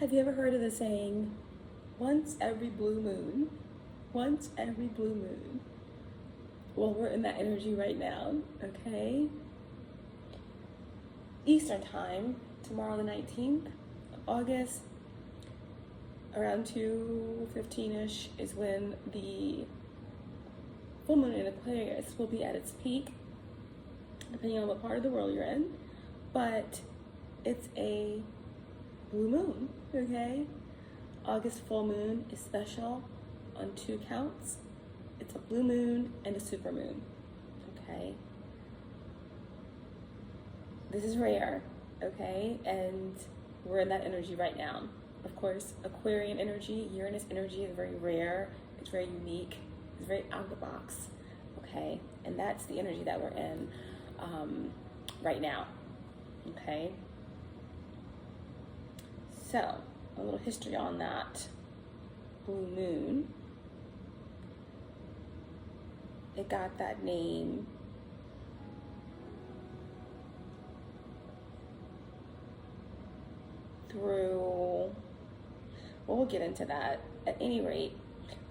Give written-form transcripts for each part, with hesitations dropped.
Have you ever heard of the saying, once every blue moon? Once every blue moon. Well, we're in that energy right now, okay? Eastern time, tomorrow the 19th of August, around 2:15-ish is when the full moon in Aquarius will be at its peak, depending on what part of the world you're in, but it's a blue moon, okay? August full moon is special on 2 counts. It's a blue moon and a super moon, okay? This is rare, okay? And we're in that energy right now. Of course, Aquarian energy, Uranus energy is very rare. It's very unique. It's very out of the box, okay? And that's the energy that we're in right now, okay? So, a little history on that blue moon. It got that name through, well, we'll get into that. At any rate,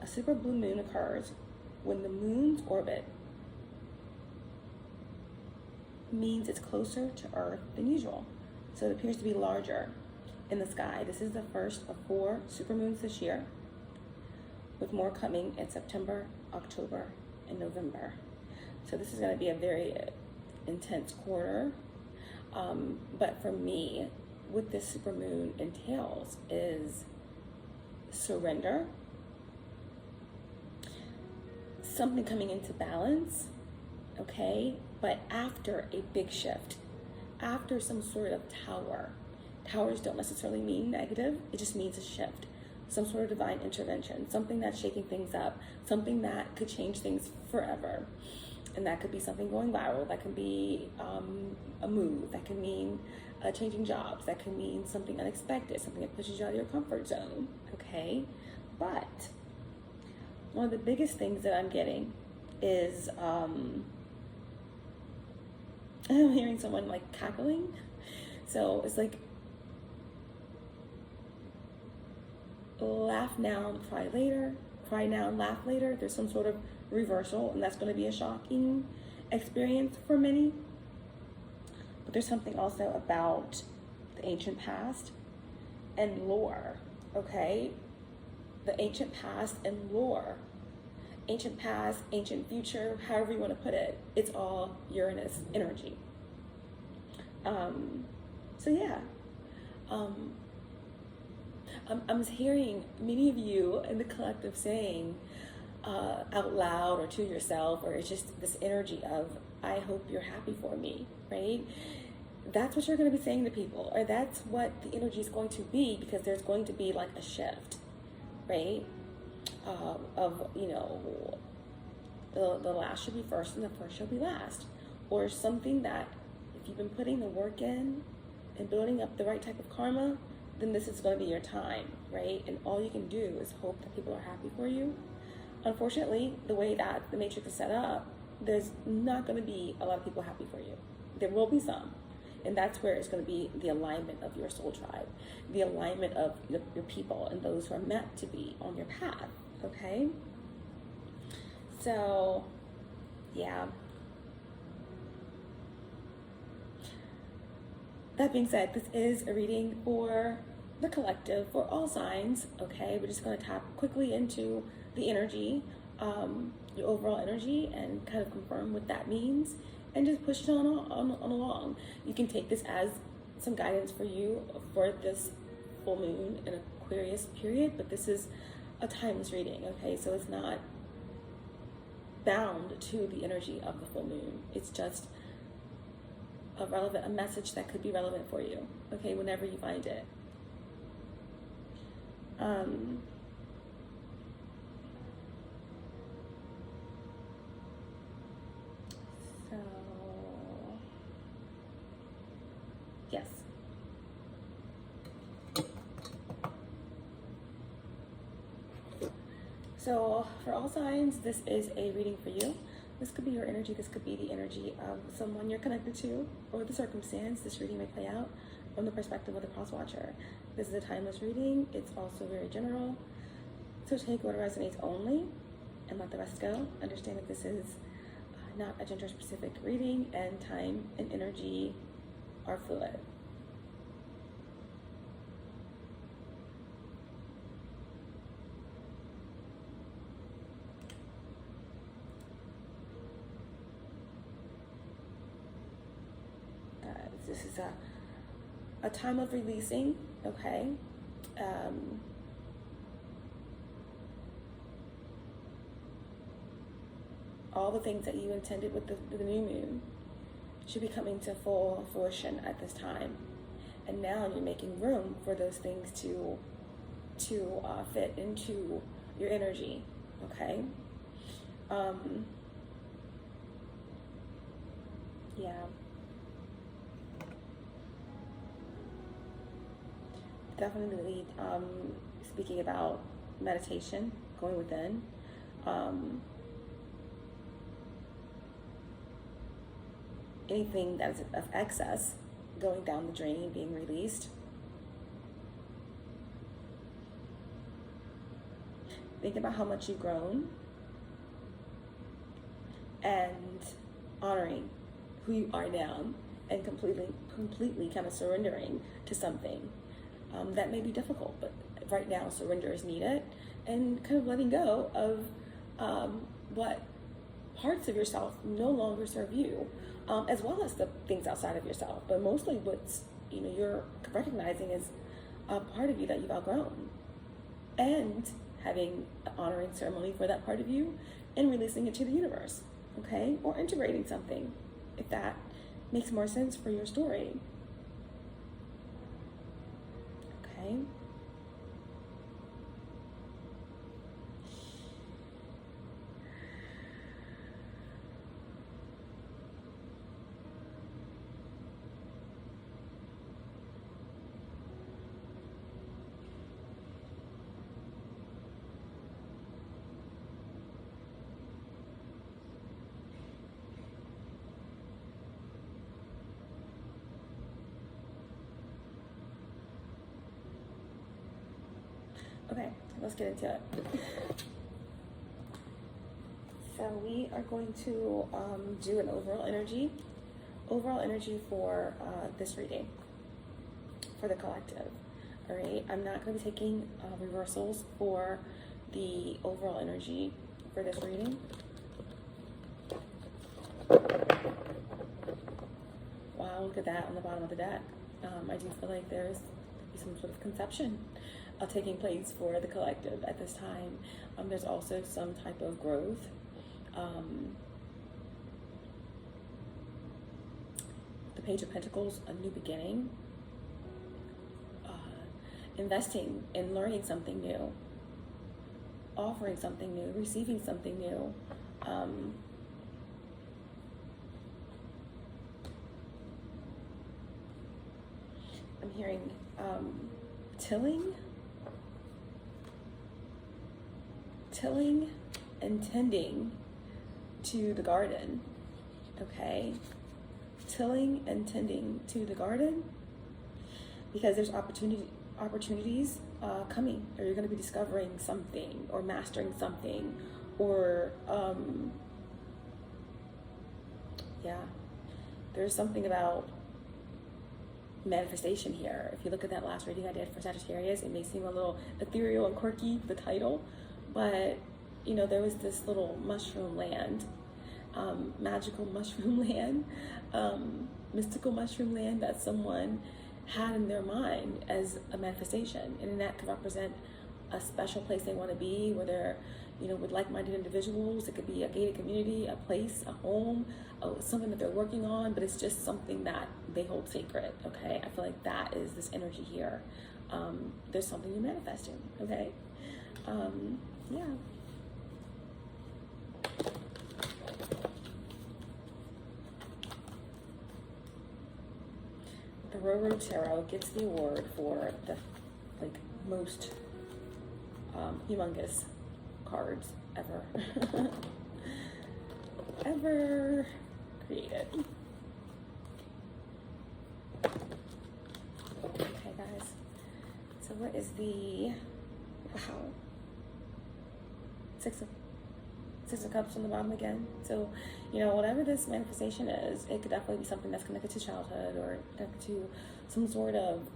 a super blue moon occurs when the moon's orbit means it's closer to Earth than usual. So it appears to be larger in the sky. This is the first of 4 supermoons this year, with more coming in September, October, and November. So this is going to be a very intense quarter. But for me, what this supermoon entails is surrender, something coming into balance, okay? But after a big shift, after some sort of tower. Towers don't necessarily mean negative, it just means a shift. Some sort of divine intervention, something that's shaking things up, something that could change things forever. And that could be something going viral, that can be a move, that can mean changing jobs, that can mean something unexpected, something that pushes you out of your comfort zone, okay? But one of the biggest things that I'm getting is, I'm hearing someone like cackling. So it's like, laugh now, cry later, cry now, laugh later. There's some sort of reversal, and that's going to be a shocking experience for many. But there's something also about the ancient past and lore, okay? The ancient past and lore. Ancient past, ancient future, however you want to put it. It's all Uranus energy. So yeah. I'm hearing many of you in the collective saying out loud or to yourself, or it's just this energy of, I hope you're happy for me, right? That's what you're going to be saying to people, or that's what the energy is going to be, because there's going to be like a shift, right? Of, you know, the last should be first and the first shall be last, or something that if you've been putting the work in and building up the right type of karma, then this is going to be your time, right? And all you can do is hope that people are happy for you. Unfortunately, the way that the matrix is set up, there's not going to be a lot of people happy for you. There will be some, and that's where it's going to be the alignment of your soul tribe, the alignment of your people and those who are meant to be on your path, okay? So, yeah. That being said, this is a reading for the collective, for all signs, okay? We're just going to tap quickly into the energy, your overall energy, and kind of confirm what that means, and just push it on along. You can take this as some guidance for you for this full moon in Aquarius period, but this is a timeless reading, okay? So it's not bound to the energy of the full moon. It's just a message that could be relevant for you, okay, whenever you find it. So, yes. So, for all signs, this is a reading for you. This could be your energy. This could be the energy of someone you're connected to or the circumstance this reading may play out. from the perspective of the cross watcher. This is a timeless reading. It's also very general. So take what resonates only and let the rest go. Understand that this is not a gender specific reading, and time and energy are fluid. This is a time of releasing, okay? All the things that you intended with the new moon should be coming to full fruition at this time. And now you're making room for those things to fit into your energy, okay? Yeah. Definitely speaking about meditation, going within. Anything that is of excess going down the drain, being released. Think about how much you've grown and honoring who you are now, and completely kind of surrendering to something that may be difficult, but right now surrender is needed, and kind of letting go of what parts of yourself no longer serve you, as well as the things outside of yourself, but mostly what's you're recognizing as a part of you that you've outgrown, and having an honoring ceremony for that part of you and releasing it to the universe, okay? Or integrating something, if that makes more sense for your story. Okay. Okay, let's get into it. So we are going to do an overall energy for this reading, for the collective. All right, I'm not going to be taking reversals for the overall energy for this reading. Wow, look at that on the bottom of the deck. I do feel like there's some sort of conception taking place for the collective at this time. There's also some type of growth. The Page of Pentacles, a new beginning. Investing in learning something new. Offering something new, receiving something new. I'm hearing tilling and tending to the garden, okay? Tilling and tending to the garden, because there's opportunities coming, or you're going to be discovering something or mastering something, or there's something about manifestation here. If you look at that last reading I did for Sagittarius, it may seem a little ethereal and quirky, the title, but there was this little mushroom land, magical mushroom land, mystical mushroom land that someone had in their mind as a manifestation, and that could represent a special place they want to be, where they're with like-minded individuals. It could be a gated community, a place, a home, something that they're working on, but it's just something that they hold sacred, okay? I feel like that is this energy here. There's something you're manifesting, okay? Yeah. The Roro Tarot gets the award for the most humongous cards ever ever created. So what is the, wow, Six of Cups on the bottom again. So, you know, whatever this manifestation is, it could definitely be something that's connected to childhood or connected to some sort of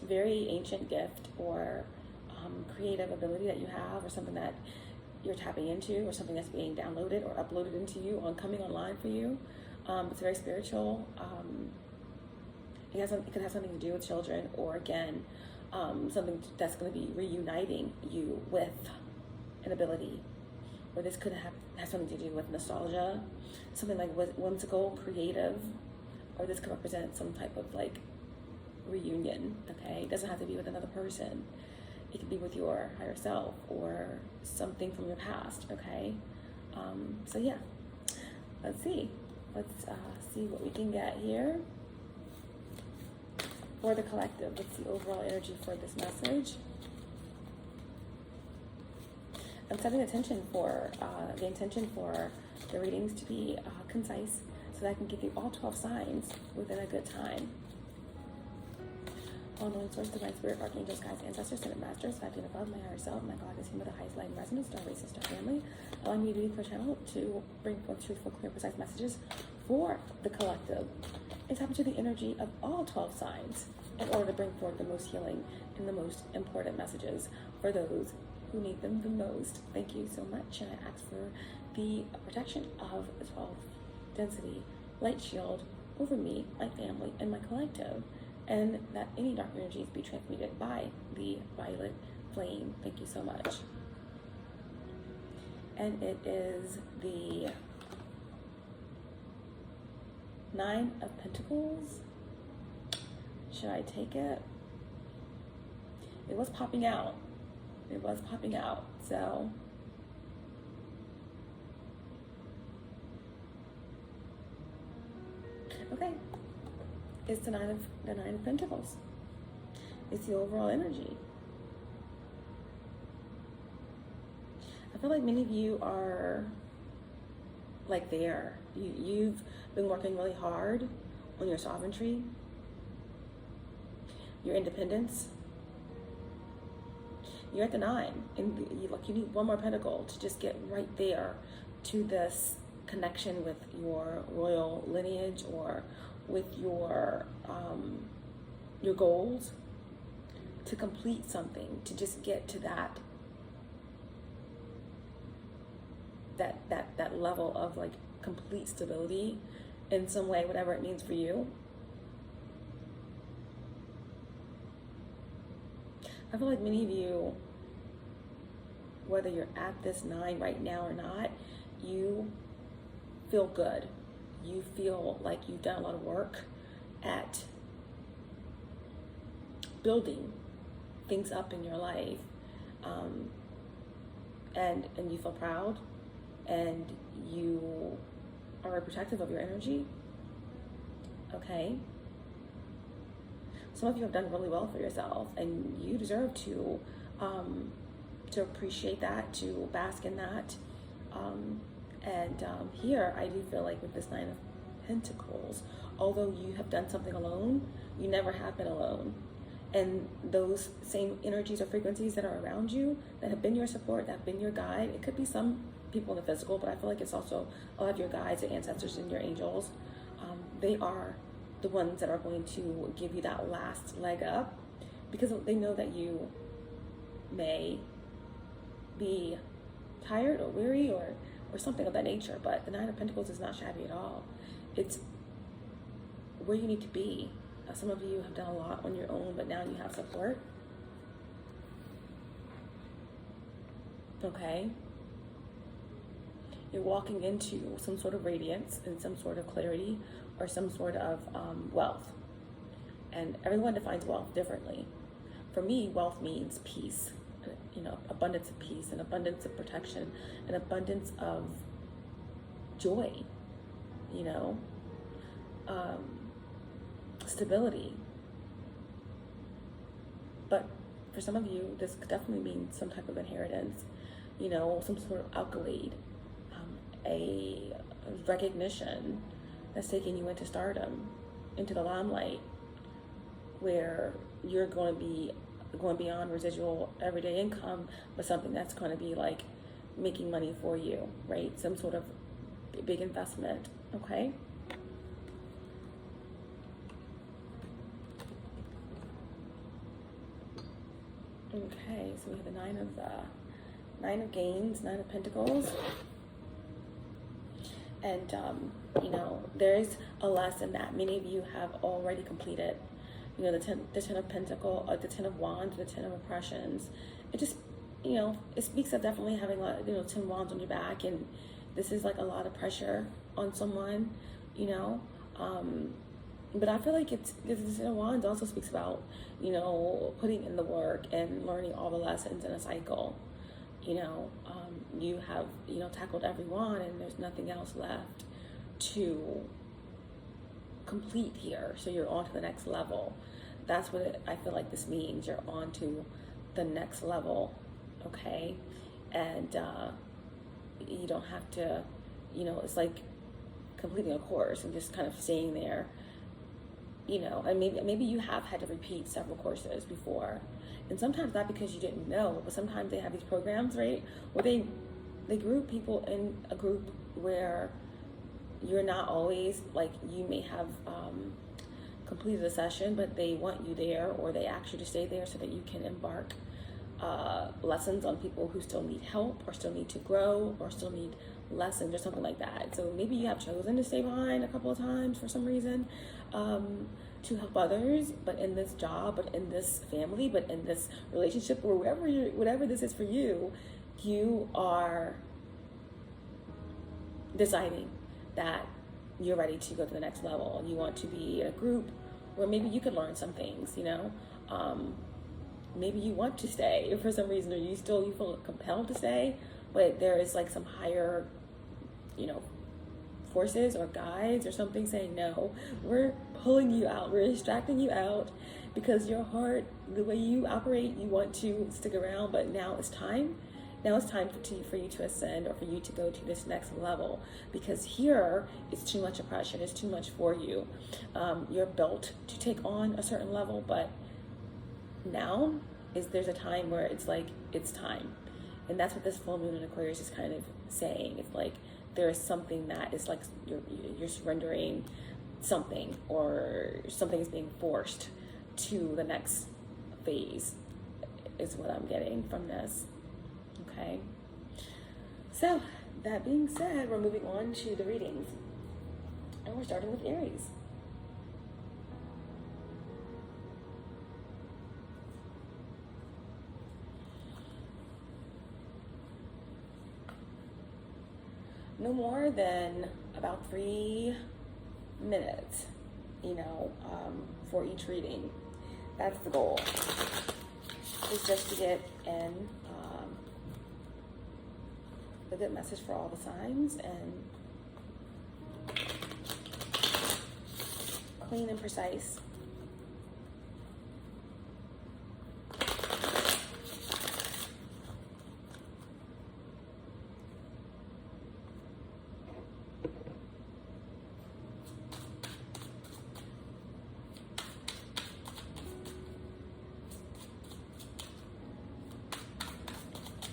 very ancient gift or creative ability that you have, or something that you're tapping into, or something that's being downloaded or uploaded into you on coming online for you. It's very spiritual. It could have something to do with children, or again, something that's going to be reuniting you with an ability. Or this could have something to do with nostalgia, something like whimsical, creative, or this could represent some type of like reunion, okay? It doesn't have to be with another person. It could be with your higher self or something from your past, okay? So yeah, let's see. Let's see what we can get here for the collective. What's the overall energy for this message? I'm setting attention for the intention for the readings to be concise, so that I can give you all 12 signs within a good time. All knowing source, divine spirit, archangels, guides, ancestors, ascended masters, God and above, my higher self, my God is him with the highest light and resonance, star race, star family, allowing me to be the channel to bring forth truthful, clear, precise messages for the collective. It's happened to the energy of all 12 signs in order to bring forth the most healing and the most important messages for those who need them the most. Thank you so much, and I ask for the protection of the 12th density light shield over me, my family, and my collective, and that any dark energies be transmuted by the violet flame. Thank you so much. And it is the 9 of Pentacles. Should I take it? It was popping out. It was popping out, so okay. It's the nine of Pentacles. It's the overall energy. I feel like many of you are like there. You've been working really hard on your sovereignty, your independence. You're at the 9, and you need one more pentacle to just get right there to this connection with your royal lineage or with your goals, to complete something, to just get to that level of like complete stability in some way, whatever it means for you. I feel like many of you, whether you're at this 9 right now or not, you feel good. You feel like you've done a lot of work at building things up in your life, and you feel proud, and you are protective of your energy. Okay. Some of you have done really well for yourself, and you deserve to appreciate that, to bask in that. Here, I do feel like with this 9 of Pentacles, although you have done something alone, you never have been alone. And those same energies or frequencies that are around you, that have been your support, that have been your guide, it could be some people in the physical, but I feel like it's also a lot of your guides, your ancestors, and your angels. They are the ones that are going to give you that last leg up, because they know that you may be tired or weary or something of that nature. But the 9 of Pentacles is not shabby at all. It's where you need to be. Some of you have done a lot on your own, but now you have support. Okay. You're walking into some sort of radiance and some sort of clarity or some sort of wealth. And everyone defines wealth differently. For me, wealth means peace, abundance of peace, an abundance of protection, an abundance of joy, stability. But for some of you, this could definitely mean some type of inheritance, some sort of accolade, a recognition that's taking you into stardom, into the limelight, where you're going to be going beyond residual everyday income, but something that's going to be like making money for you, right? Some sort of big investment, okay? Okay, so we have the Nine of Gains, Nine of Pentacles. And, you know, there's a lesson that many of you have already completed. You know, the ten of Pentacles, the Ten of Wands, the Ten of Oppressions. It just, you know, it speaks of definitely having, you know, 10 wands on your back. And this is like a lot of pressure on someone, you know. But I feel like the Ten of Wands also speaks about, you know, putting in the work and learning all the lessons in a cycle. You know, you have, you know, tackled every wand and there's nothing else left to complete here. So you're on to the next level. That's what I feel like this means. You're on to the next level, okay? And you don't have to, you know, it's like completing a course and just kind of staying there, you know. And maybe you have had to repeat several courses before. And sometimes not because you didn't know, but sometimes they have these programs, right, where they group people in a group where you're not always, like, you may have completed a session, but they want you there, or they ask you to stay there so that you can embark lessons on people who still need help, or still need to grow, or still need lessons, or something like that. So maybe you have chosen to stay behind a couple of times for some reason, to help others, but in this job, but in this family, but in this relationship, or whatever this is for you, you are deciding that you're ready to go to the next level. You want to be in a group where maybe you could learn some things, you know. Maybe you want to stay for some reason, or you feel compelled to stay, but there is like some higher, you know, forces or guides or something saying, no, we're pulling you out, we're extracting you out, because your heart, the way you operate, you want to stick around, but now it's time for you to ascend, or for you to go to this next level, because here it's too much oppression, it's too much for you. You're built to take on a certain level, but now there's a time where it's like, it's time. And that's what this full moon in Aquarius is kind of saying. It's like there is something that is like you're surrendering something, or something is being forced to the next phase, is what I'm getting from this. Okay. So that being said, we're moving on to the readings, and we're starting with Aries. No more than about 3 minutes, you know, for each reading. That's the goal. It's just to get in a good message for all the signs, and clean and precise.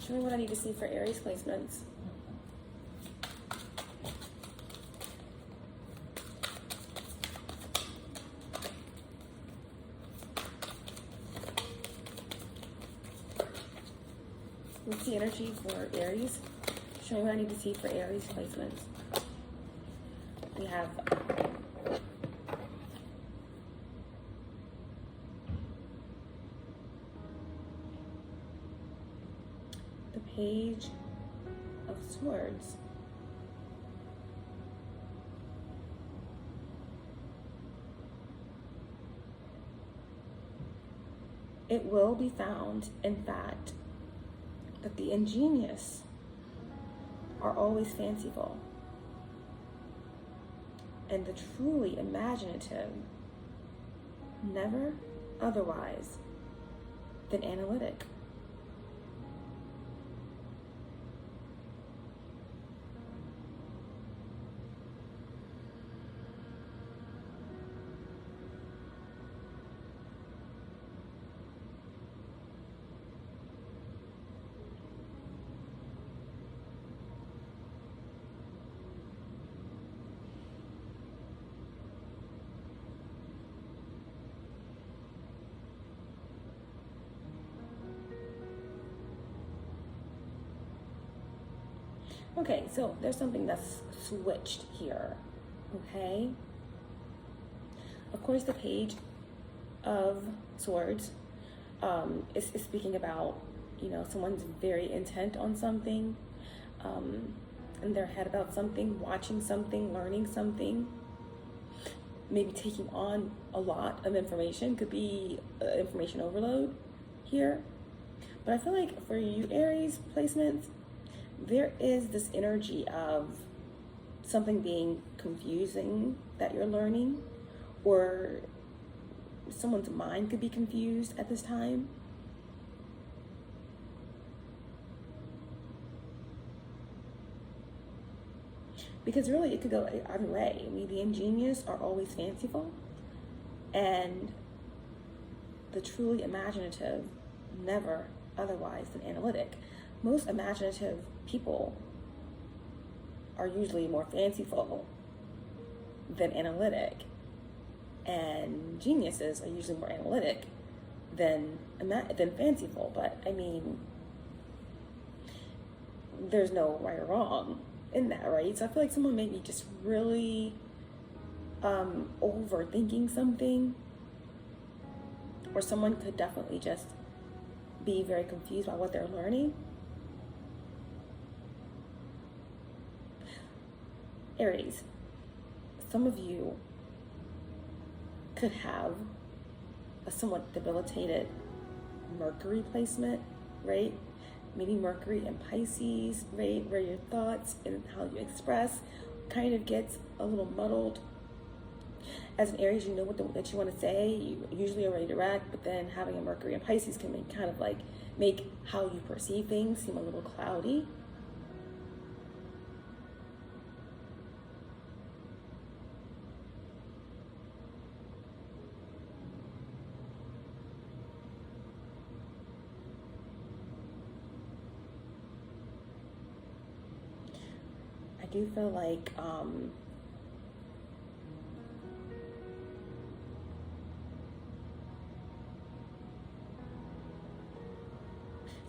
Show me what I need to see for Aries placements. What's the energy for Aries? Show me what I need to see for Aries placements. We have the Page of Swords. It will be found, in fact, that the ingenious are always fanciful, and the truly imaginative never otherwise than analytic. Okay, so there's something that's switched here, okay? Of course, the Page of Swords is speaking about, you know, someone's very intent on something, in their head about something, watching something, learning something, maybe taking on a lot of information. Could be information overload here. But I feel like for you Aries placements, there is this energy of something being confusing that you're learning, or someone's mind could be confused at this time. Because really it could go either way. I mean, the ingenious are always fanciful, and the truly imaginative never otherwise than analytic. Most imaginative people are usually more fanciful than analytic, and geniuses are usually more analytic than fanciful. But I mean, there's no right or wrong in that, right? So I feel like someone may be just really overthinking something, or someone could definitely just be very confused by what they're learning. Aries, some of you could have a somewhat debilitated Mercury placement, right? Maybe Mercury and Pisces, right? Where your thoughts and how you express kind of gets a little muddled. As an Aries, you know what you want to say. You usually are very direct, but then having a Mercury and Pisces can kind of like make how you perceive things seem a little cloudy. I do feel like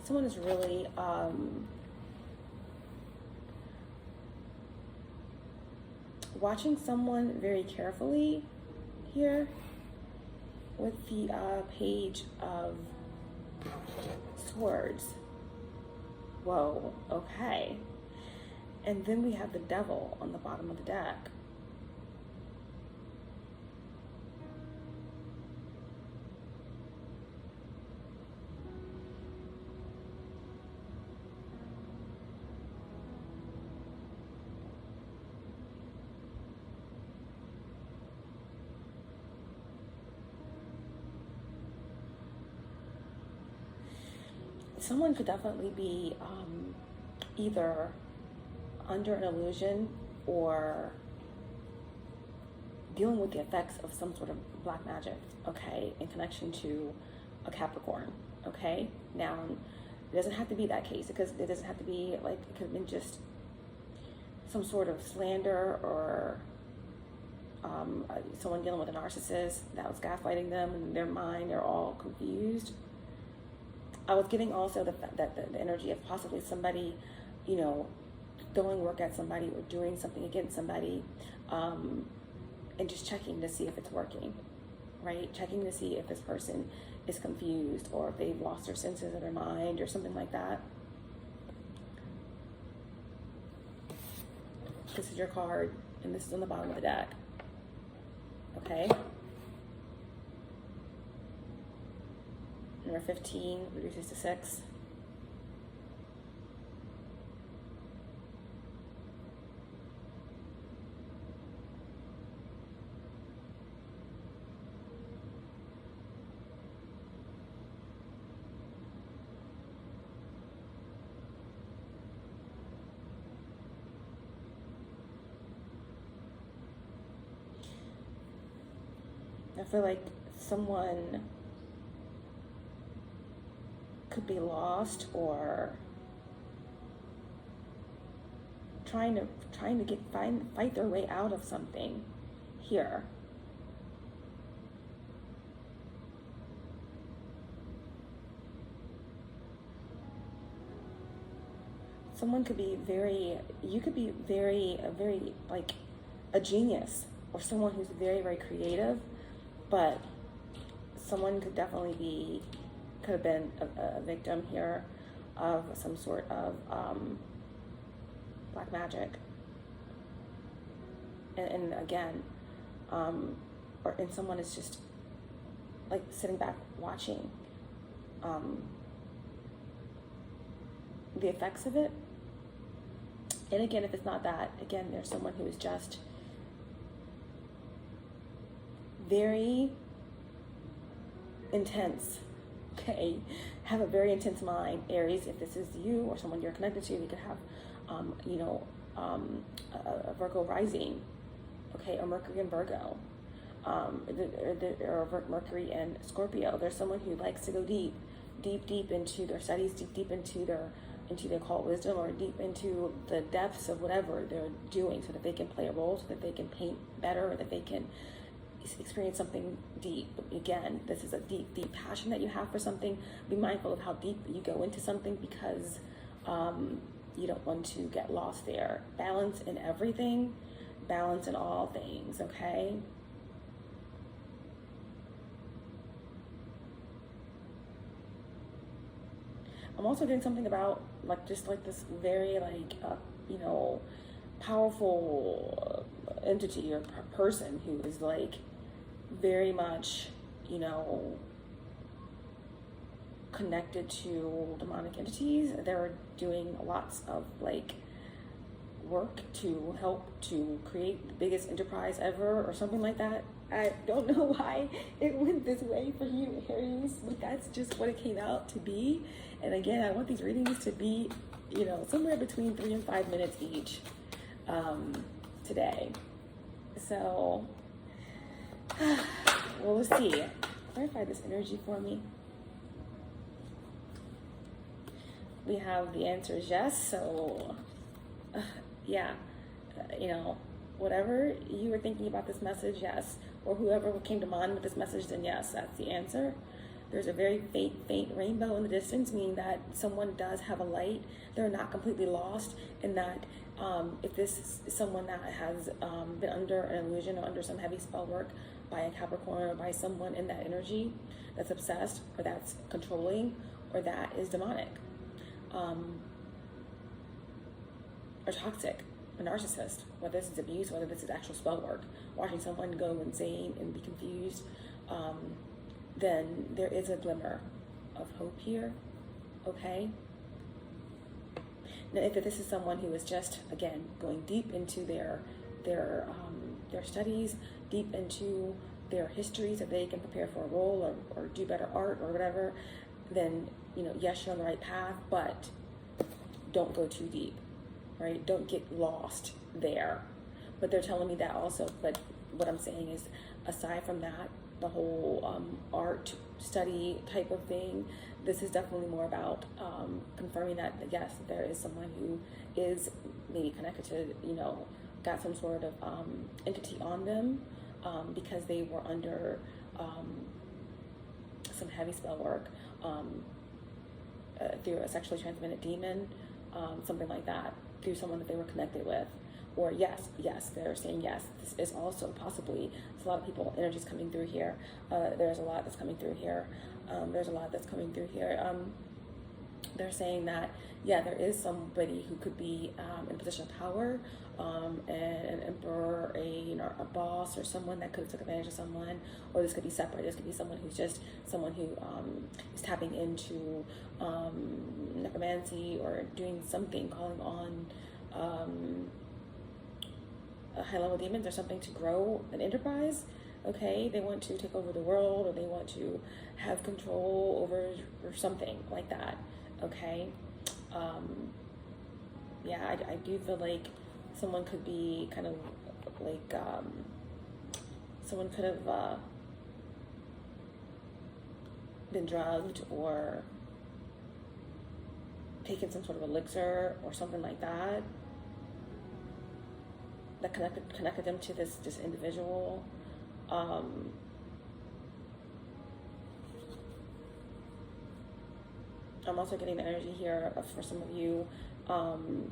someone is really watching someone very carefully here with the Page of Swords. Whoa, okay. And then we have the Devil on the bottom of the deck. Someone could definitely be either under an illusion or dealing with the effects of some sort of black magic, okay, in connection to a Capricorn, okay? Now, it doesn't have to be that case, because it doesn't have to be like, it could have been just some sort of slander, or someone dealing with a narcissist that was gaslighting them, and in their mind, they're all confused. I was getting also the energy of possibly somebody, you know, throwing work at somebody or doing something against somebody, and just checking to see if it's working, right? Checking to see if this person is confused, or if they've lost their senses of their mind or something like that. This is your card, and this is on the bottom of the deck, okay? Number 15 reduces to 6. I feel like someone could be lost, or trying to fight their way out of something here. someone could be you could be very like a genius, or someone who's very, very creative, but someone could definitely could have been a victim here of some sort of black magic. And again, and someone is just like sitting back watching the effects of it. And again, if it's not that, again, there's someone who is just very intense, okay? Have a very intense mind. Aries, if this is you or someone you're connected to, you could have, a Virgo rising, okay, or Mercury in Virgo, or Mercury in Scorpio. There's someone who likes to go deep into their studies, deep into their occult wisdom, or deep into the depths of whatever they're doing, so that they can play a role, so that they can paint better, or that they can experience something deep. Again, this is a deep passion that you have for something. Be mindful of how deep you go into something, because you don't want to get lost there. Balance in everything, balance in all things, okay? I'm also getting something about just this very powerful entity or person who is very much connected to demonic entities. They're doing lots of work to help to create the biggest enterprise ever, or something like that. I don't know why it went this way for you, Aries, but that's just what it came out to be. And again, I want these readings to be, somewhere between 3 and 5 minutes each today. So, well, let's see. Clarify this energy for me. We have the answer is yes. So, yeah, whatever you were thinking about this message, yes. Or whoever came to mind with this message, then yes, that's the answer. There's a very faint rainbow in the distance, meaning that someone does have a light. They're not completely lost, and that if this is someone that has been under an illusion or under some heavy spell work by a Capricorn, or by someone in that energy that's obsessed, or that's controlling, or that is demonic, or toxic, a narcissist, whether this is abuse, whether this is actual spell work, watching someone go insane and be confused, then there is a glimmer of hope here, okay? Now, if this is someone who is just, again, going deep into their studies, deep into their history, so they can prepare for a role, or do better art, or whatever, then, yes, you're on the right path, but don't go too deep, right? Don't get lost there. But they're telling me that also. But what I'm saying is, aside from that, the whole art study type of thing, this is definitely more about confirming that, yes, there is someone who is maybe connected to, got some sort of entity on them, because they were under some heavy spell work through a sexually transmitted demon, something like that, through someone that they were connected with. Or yes, they're saying yes. This is also possibly, there's a lot of people, energies coming through here. There's a lot that's coming through here. They're saying that, yeah, there is somebody who could be in a position of power, an emperor, a boss, or someone that could have took advantage of someone. Or this could be separate. This could be someone who's just someone who is tapping into necromancy, or doing something, calling on high-level demons or something to grow an enterprise. Okay, they want to take over the world, or they want to have control over, or something like that. Okay, yeah, I do feel like someone could be kind of someone could have been drugged, or taken some sort of elixir or something like that, that connected them to this individual. I'm also getting the energy here for some of you.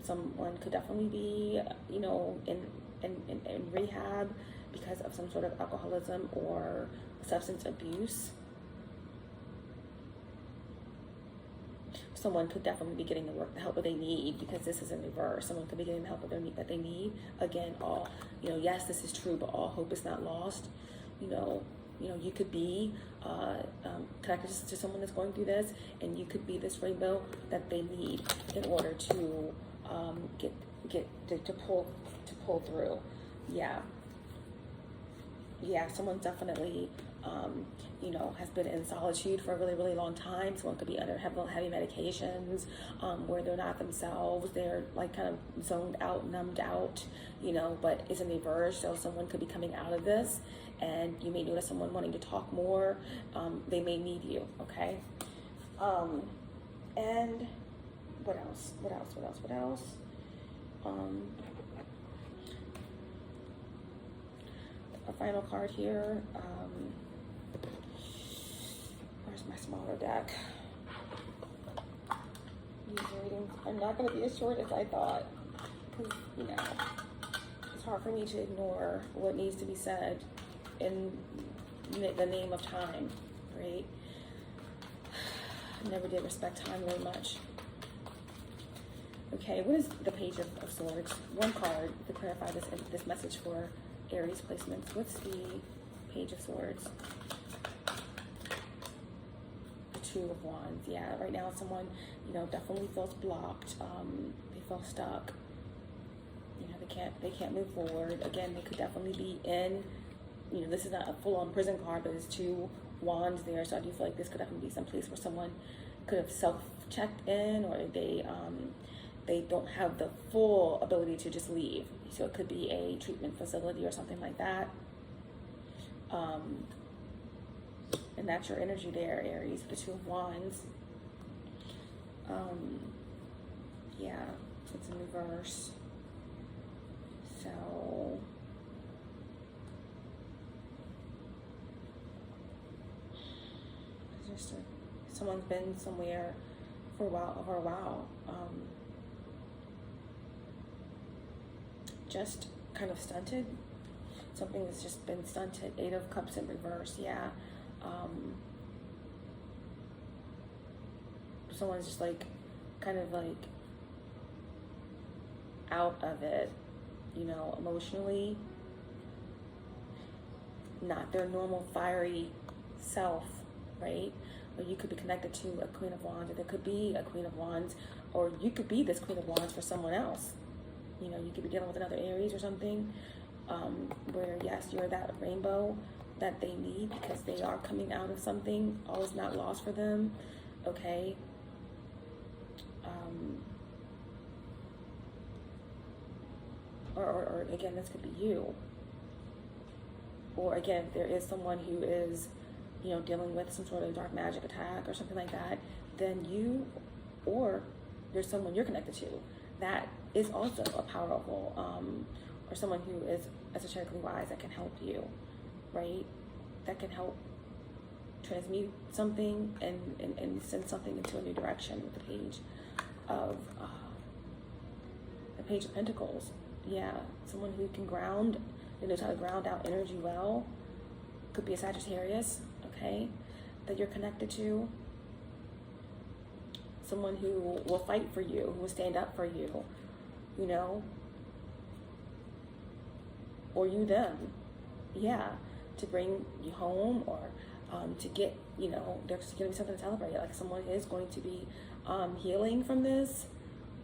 Someone could definitely be, you know, in rehab because of some sort of alcoholism or substance abuse. Someone could definitely be getting the help that they need, because this is in reverse. Someone could be getting the help that they need. Again, all, you know, yes, this is true, but all hope is not lost. You know, you could be connected to someone that's going through this, and you could be this rainbow that they need in order to to pull through. Yeah, someone definitely you know, has been in solitude for a really, really long time. Someone could be under heavy medications, where they're not themselves. They're like kind of zoned out, numbed out, you know, but it's in reverse. So someone could be coming out of this, and you may notice someone wanting to talk more. They may need you, okay? And what else? A final card here. Where's my smaller deck? These readings are not going to be as short as I thought, because, you know, it's hard for me to ignore what needs to be said in the name of time, right? I never did respect time very much. Okay, what is the Page of Swords? One card to clarify this message for Aries placements. What's the Page of Swords? The Two of Wands. Yeah, right now someone, you know, definitely feels blocked. They feel stuck. You know, they can't move forward. Again, they could definitely be in, you know, this is not a full-on prison card, but there's two wands there. So I do feel like this could definitely be some place where someone could have self-checked in, or they don't have the full ability to just leave. So it could be a treatment facility or something like that. And that's your energy there, Aries, the Two of Wands. Yeah, it's in reverse. So it's just someone's been somewhere for a while. Just kind of stunted. Something that's just been stunted. Eight of Cups in reverse. Yeah. Someone's just like kind of like out of it, you know, emotionally. Not their normal fiery self, right? Or you could be connected to a Queen of Wands, or there could be a Queen of Wands, or you could be this Queen of Wands for someone else. You know, you could be dealing with another Aries or something, where yes, you're that rainbow that they need, because they are coming out of something. All is not lost for them, okay? Or again, this could be you. Or again, if there is someone who is, you know, dealing with some sort of dark magic attack or something like that, then you, or there's someone you're connected to that is also a powerful, or someone who is esoterically wise that can help you, right? That can help transmute something and send something into a new direction with the Page of Pentacles. Yeah, someone who can ground, who knows how to ground out energy well. Could be a Sagittarius, okay, that you're connected to. Someone who will fight for you, who will stand up for you, you know, or you them, yeah, to bring you home, or to get, you know, there's going to be something to celebrate. Like someone is going to be healing from this,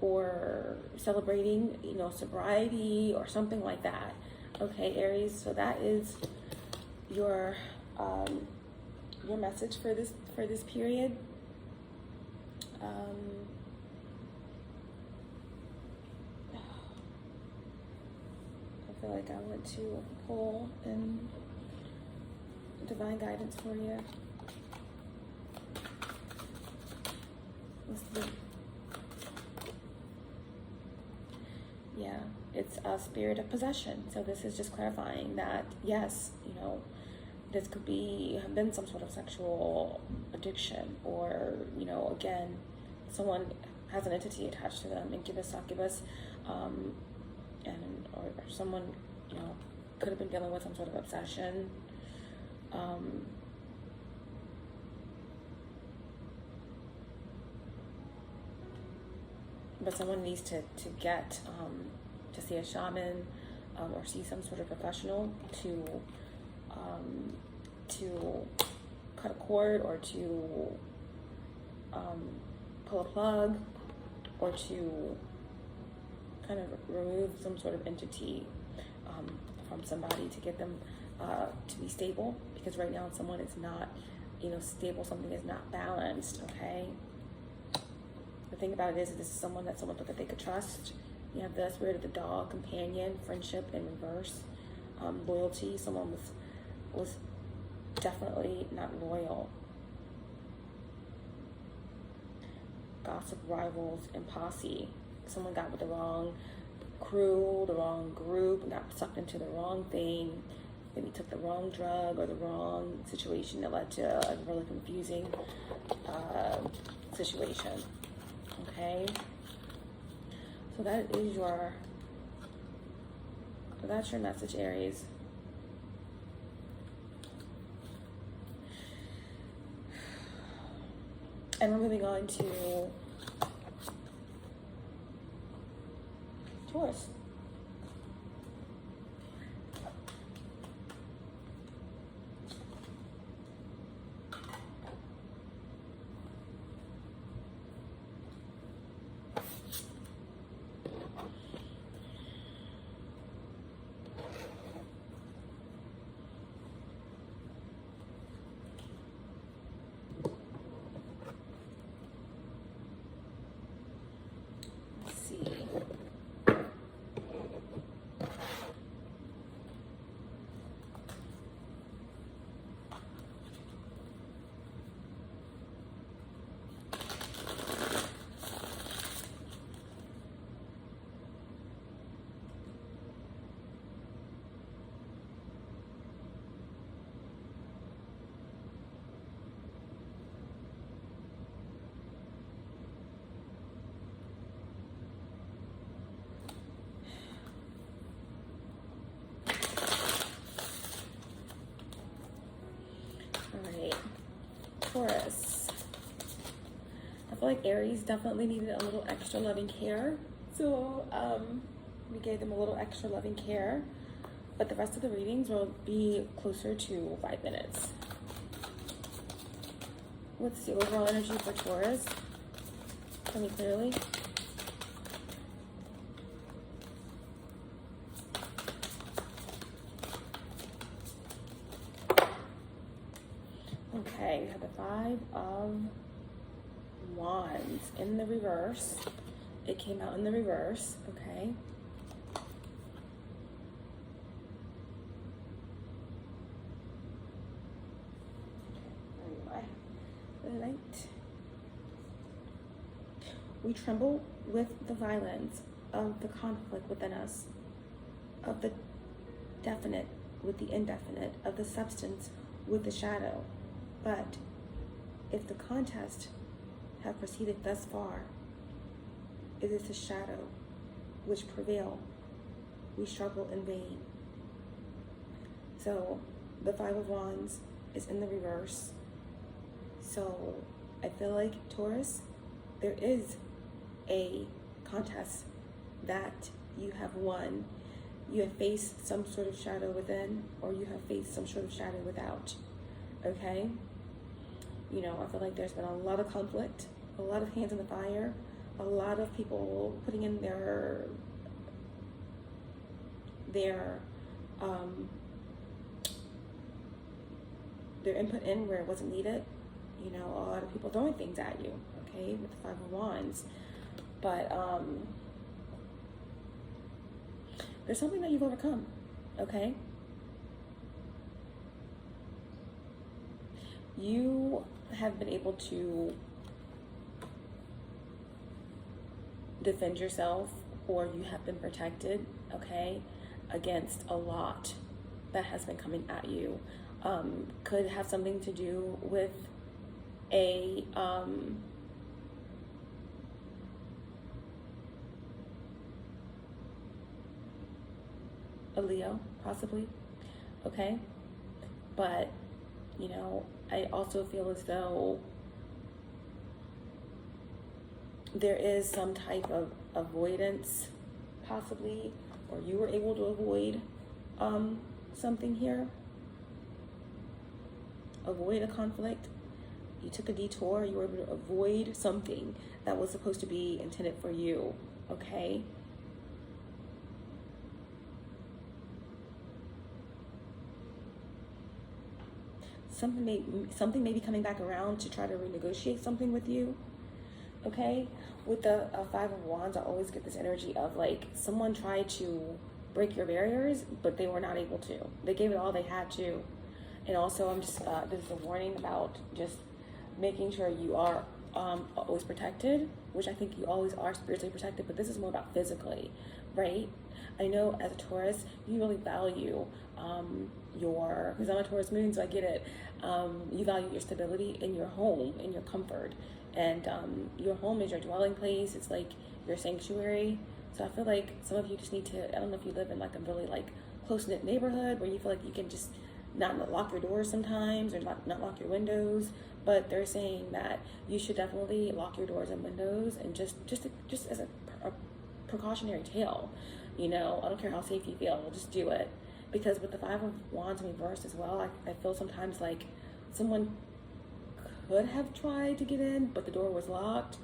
or celebrating, you know, sobriety or something like that. Okay, Aries, so that is your message for this period. I feel like I want to pull in divine guidance for you. Yeah, it's a spirit of possession. So this is just clarifying that, yes, you know, this could have been some sort of sexual addiction, or, you know, again, someone has an entity attached to them, incubus, succubus, or someone, you know, could have been dealing with some sort of obsession. But someone needs to get to see a shaman or see some sort of professional to cut a cord, or to pull a plug, or to kind of remove some sort of entity from somebody to get them to be stable, because right now someone is not, you know, stable. Something is not balanced. Okay. The thing about it is, this is someone that someone thought that they could trust. You have the spirit of the dog, companion, friendship in reverse, loyalty. Someone was definitely not loyal. Gossip, rivals, and posse. Someone got with the wrong crew, the wrong group, and got sucked into the wrong thing. Maybe took the wrong drug or the wrong situation that led to a really confusing situation. Okay, so that's your message, Aries. And we're moving on to Taurus. Taurus. I feel like Aries definitely needed a little extra loving care. So we gave them a little extra loving care. But the rest of the readings will be closer to 5 minutes. What's the overall energy for Taurus? Tell me clearly. Okay, we have the 5 of Wands in the reverse. It came out in the reverse, okay. Where am I? The light. We tremble with the violence of the conflict within us, of the definite with the indefinite, of the substance with the shadow. But if the contest have proceeded thus far, it is the shadow which prevail. We struggle in vain. So the 5 of Wands is in the reverse. So I feel like, Taurus, there is a contest that you have won. You have faced some sort of shadow within, or you have faced some sort of shadow without. Okay? You know, I feel like there's been a lot of conflict, a lot of hands in the fire, a lot of people putting in their input in where it wasn't needed. You know, a lot of people throwing things at you, okay, with the 5 of Wands. But there's something that you've overcome, okay? You have been able to defend yourself, or you have been protected, okay, against a lot that has been coming at you. Could have something to do with a a Leo, possibly, okay? But, you know, I also feel as though there is some type of avoidance, possibly, or you were able to avoid something here. Avoid a conflict. You took a detour. You were able to avoid something that was supposed to be intended for you, okay? Something may be coming back around to try to renegotiate something with you, okay? With the Five of Wands, I always get this energy of like someone tried to break your barriers, but they were not able to. They gave it all they had to. And also, I'm just, this is a warning about just making sure you are always protected, which I think you always are spiritually protected, but this is more about physically, right? I know as a Taurus, you really value because I'm a Taurus moon, so I get it. You value your stability in your home, in your comfort. And your home is your dwelling place. It's like your sanctuary. So I feel like some of you just need to, I don't know if you live in like a really like close-knit neighborhood where you feel like you can just not lock your doors sometimes or not lock your windows, but they're saying that you should definitely lock your doors and windows and just as a precautionary tale, you know, I don't care how safe you feel, just do it. Because with the Five of Wands in reverse as well, I feel sometimes like someone could have tried to get in, but the door was locked,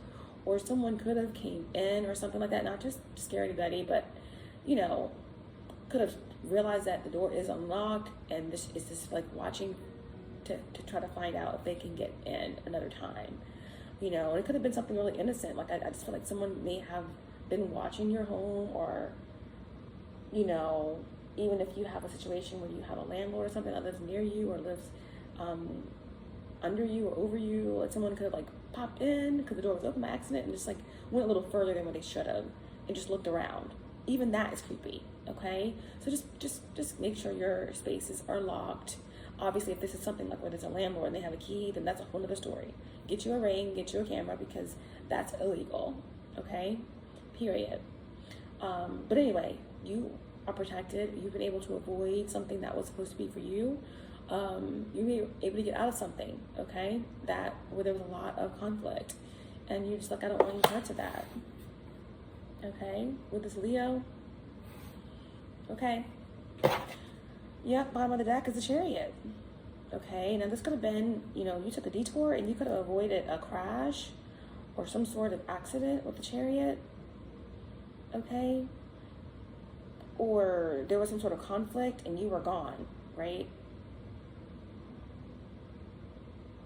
or someone could have came in or something like that, not just scare anybody, but, you know, could have realized that the door is unlocked and this is just like watching to try to find out if they can get in another time, you know. And it could have been something really innocent, like I just feel like someone may have been watching your home, or, you know, even if you have a situation where you have a landlord or something that lives near you or lives under you or over you, like someone could have like popped in because the door was open by accident and just like went a little further than what they should have and just looked around. Even that is creepy, okay? So just make sure your spaces are locked. Obviously, if this is something like where there's a landlord and they have a key, then that's a whole other story. Get you a ring, get you a camera, because that's illegal, okay? Period. But anyway, you are protected. You've been able to avoid something that was supposed to be for you. You were able to get out of something, okay, that where there was a lot of conflict, and you're just like, I don't want any parts of that, okay, with this Leo, okay. Yep, bottom of the deck is the Chariot, okay. Now this could have been, you know, you took a detour and you could have avoided a crash or some sort of accident with the Chariot, okay, or there was some sort of conflict and you were gone, right?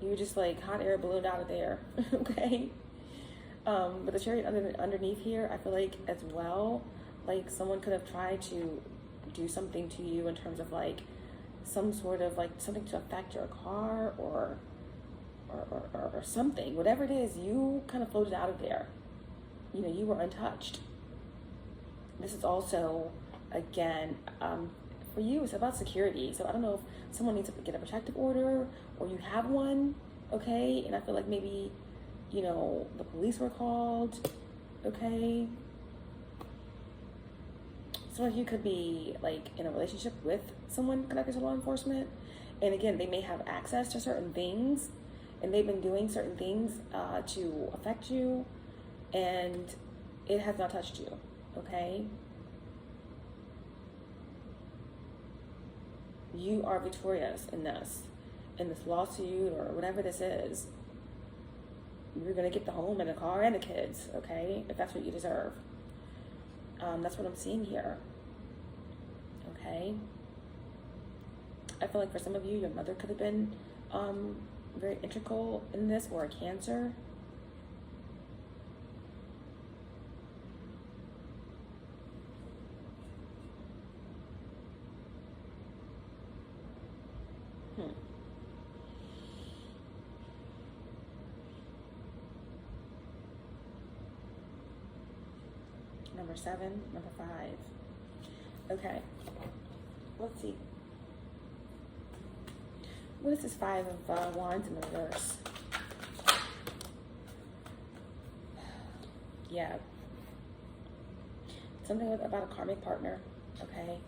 You were just like hot air ballooned out of there, okay? But the Chariot underneath here, I feel like as well, like someone could have tried to do something to you in terms of like some sort of like something to affect your car or something. Whatever it is, you kind of floated out of there. You know, you were untouched. This is also, again, for you, it's about security. So I don't know if someone needs to get a protective order or you have one, okay? And I feel like maybe, you know, the police were called, okay? Some of you could be like in a relationship with someone connected to law enforcement. And again, they may have access to certain things and they've been doing certain things to affect you, and it has not touched you, okay? You are victorious in this lawsuit or whatever this is. You're gonna get the home and the car and the kids, okay? If that's what you deserve. That's what I'm seeing here, okay? I feel like for some of you, your mother could have been very integral in this, or a Cancer. Number 7, number 5. Okay, let's see. What is this Five of Wands in the reverse? Yeah. Something about a karmic partner, okay?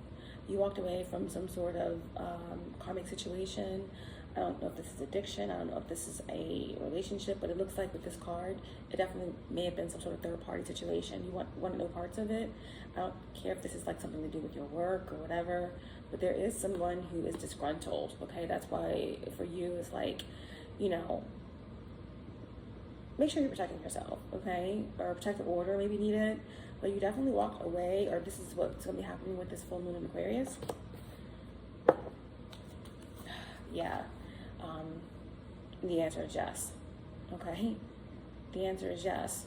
you walked away from some sort of karmic situation. I don't know if this is addiction. I don't know if this is a relationship, but it looks like with this card, it definitely may have been some sort of third-party situation. You want to know parts of it. I don't care if this is like something to do with your work or whatever, but there is someone who is disgruntled, okay? That's why for you, it's like, you know, make sure you're protecting yourself, okay? Or protective order maybe needed, but you definitely walked away, or this is what's going to be happening with this full moon in Aquarius. Yeah. The answer is yes. Okay? The answer is yes.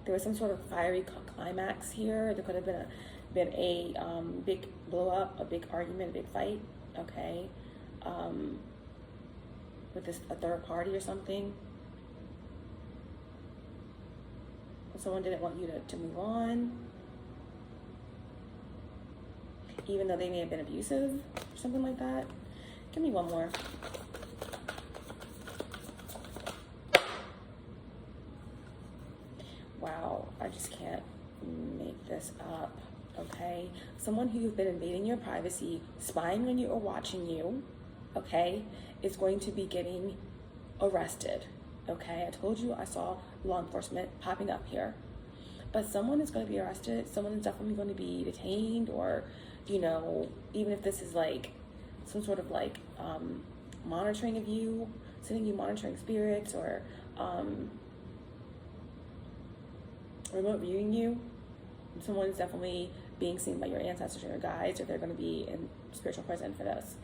There was some sort of fiery climax here. There could have been a big blow up, a big argument, a big fight. Okay? With a third party or something. Someone didn't want you to move on, even though they may have been abusive or something like that. Give me one more. Wow, I just can't make this up, okay? Someone who's been invading your privacy, spying on you or watching you, okay, is going to be getting arrested, okay? I told you I saw law enforcement popping up here. But someone is going to be arrested. Someone is definitely going to be detained, or, you know, even if this is like some sort of like monitoring of you, sending you monitoring spirits, or remote viewing you. Someone is definitely being seen by your ancestors or your guides, or they're going to be in spiritual prison for this.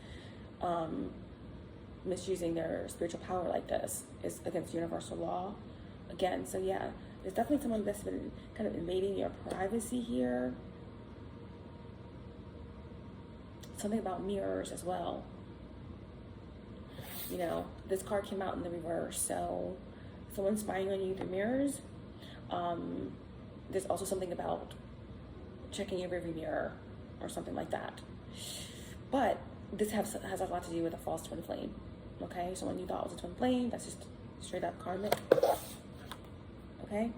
Misusing their spiritual power like this is against universal law. Again, so yeah, there's definitely someone that's been kind of invading your privacy here. Something about mirrors as well. You know, this card came out in the reverse, so someone's spying on you through mirrors. There's also something about checking your rearview mirror or something like that. But this has a lot to do with a false twin flame. Okay, someone you thought was a twin flame, that's just straight up karmic. Okay?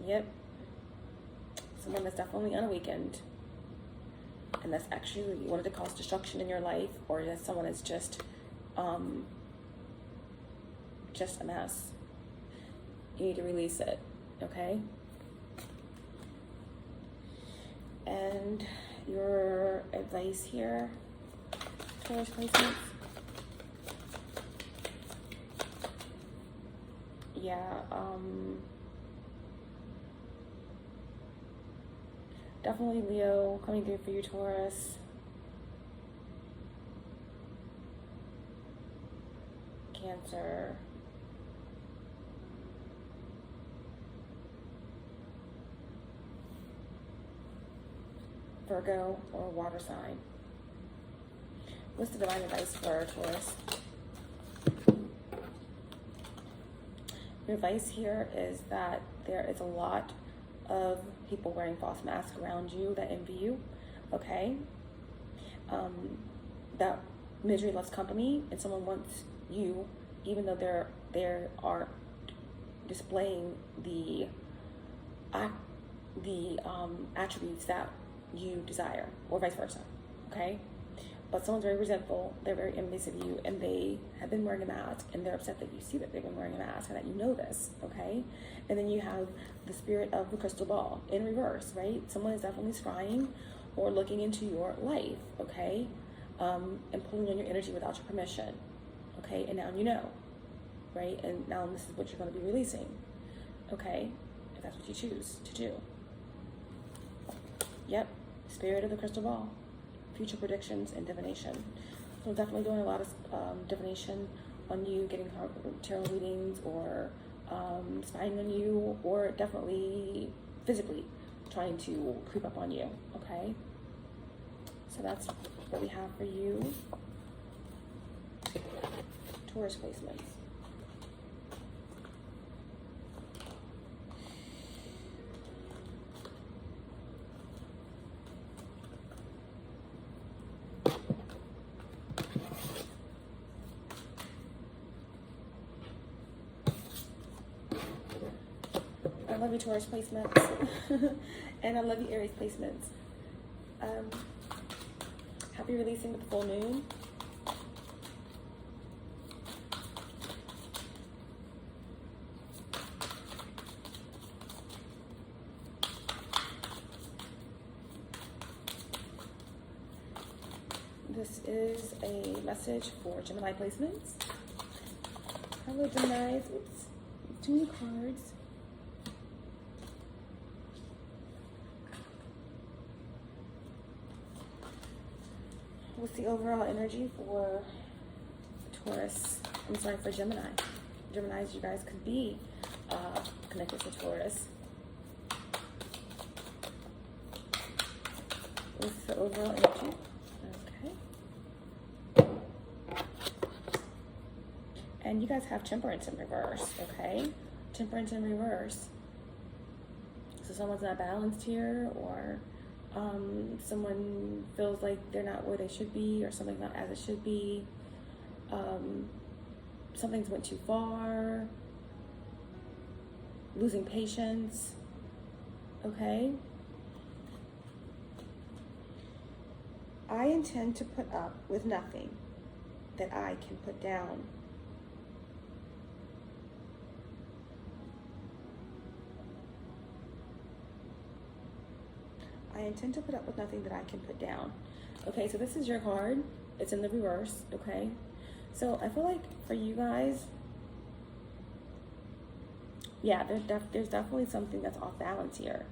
Yep. Someone that's definitely unawakened. And that's actually wanted to cause destruction in your life, or that someone is just a mess. You need to release it, okay? And your advice here, Taurus placements. Yeah, definitely Leo coming through for you, Taurus. Cancer. Virgo or water sign. What's the divine advice for Taurus? Your advice here is that there is a lot of people wearing false masks around you that envy you, okay? That misery loves company, and someone wants you, even though they are displaying the attributes that you desire, or vice versa, okay? But someone's very resentful, they're very envious of you, and they have been wearing a mask, and they're upset that you see that they've been wearing a mask and that you know this, okay? And then you have the spirit of the crystal ball in reverse, right? Someone is definitely scrying or looking into your life, okay? And pulling on your energy without your permission, okay? And now you know, right? And now this is what you're going to be releasing, okay? If that's what you choose to do. Yep, spirit of the crystal ball. Future predictions and divination. So I'm definitely doing a lot of divination on you, getting tarot readings, or spying on you, or definitely physically trying to creep up on you, okay? So that's what we have for you. Taurus placements. I love you, Taurus placements. And I love you, Aries placements. Happy releasing with the full moon. This is a message for Gemini placements. Hello, Gemini. Oops. Too many cards. What's the overall energy for Taurus? I'm sorry, for Gemini. Geminis, you guys could be connected to Taurus. What's the overall energy? Okay. And you guys have Temperance in reverse, okay? Temperance in reverse. So someone's not balanced here, or someone feels like they're not where they should be, or something's not as it should be. Something's went too far. Losing patience, okay? I intend to put up with nothing that I can put down. I intend to put up with nothing that I can put down. Okay, so this is your card. It's in the reverse, okay? So I feel like for you guys, yeah, there's definitely something that's off balance here.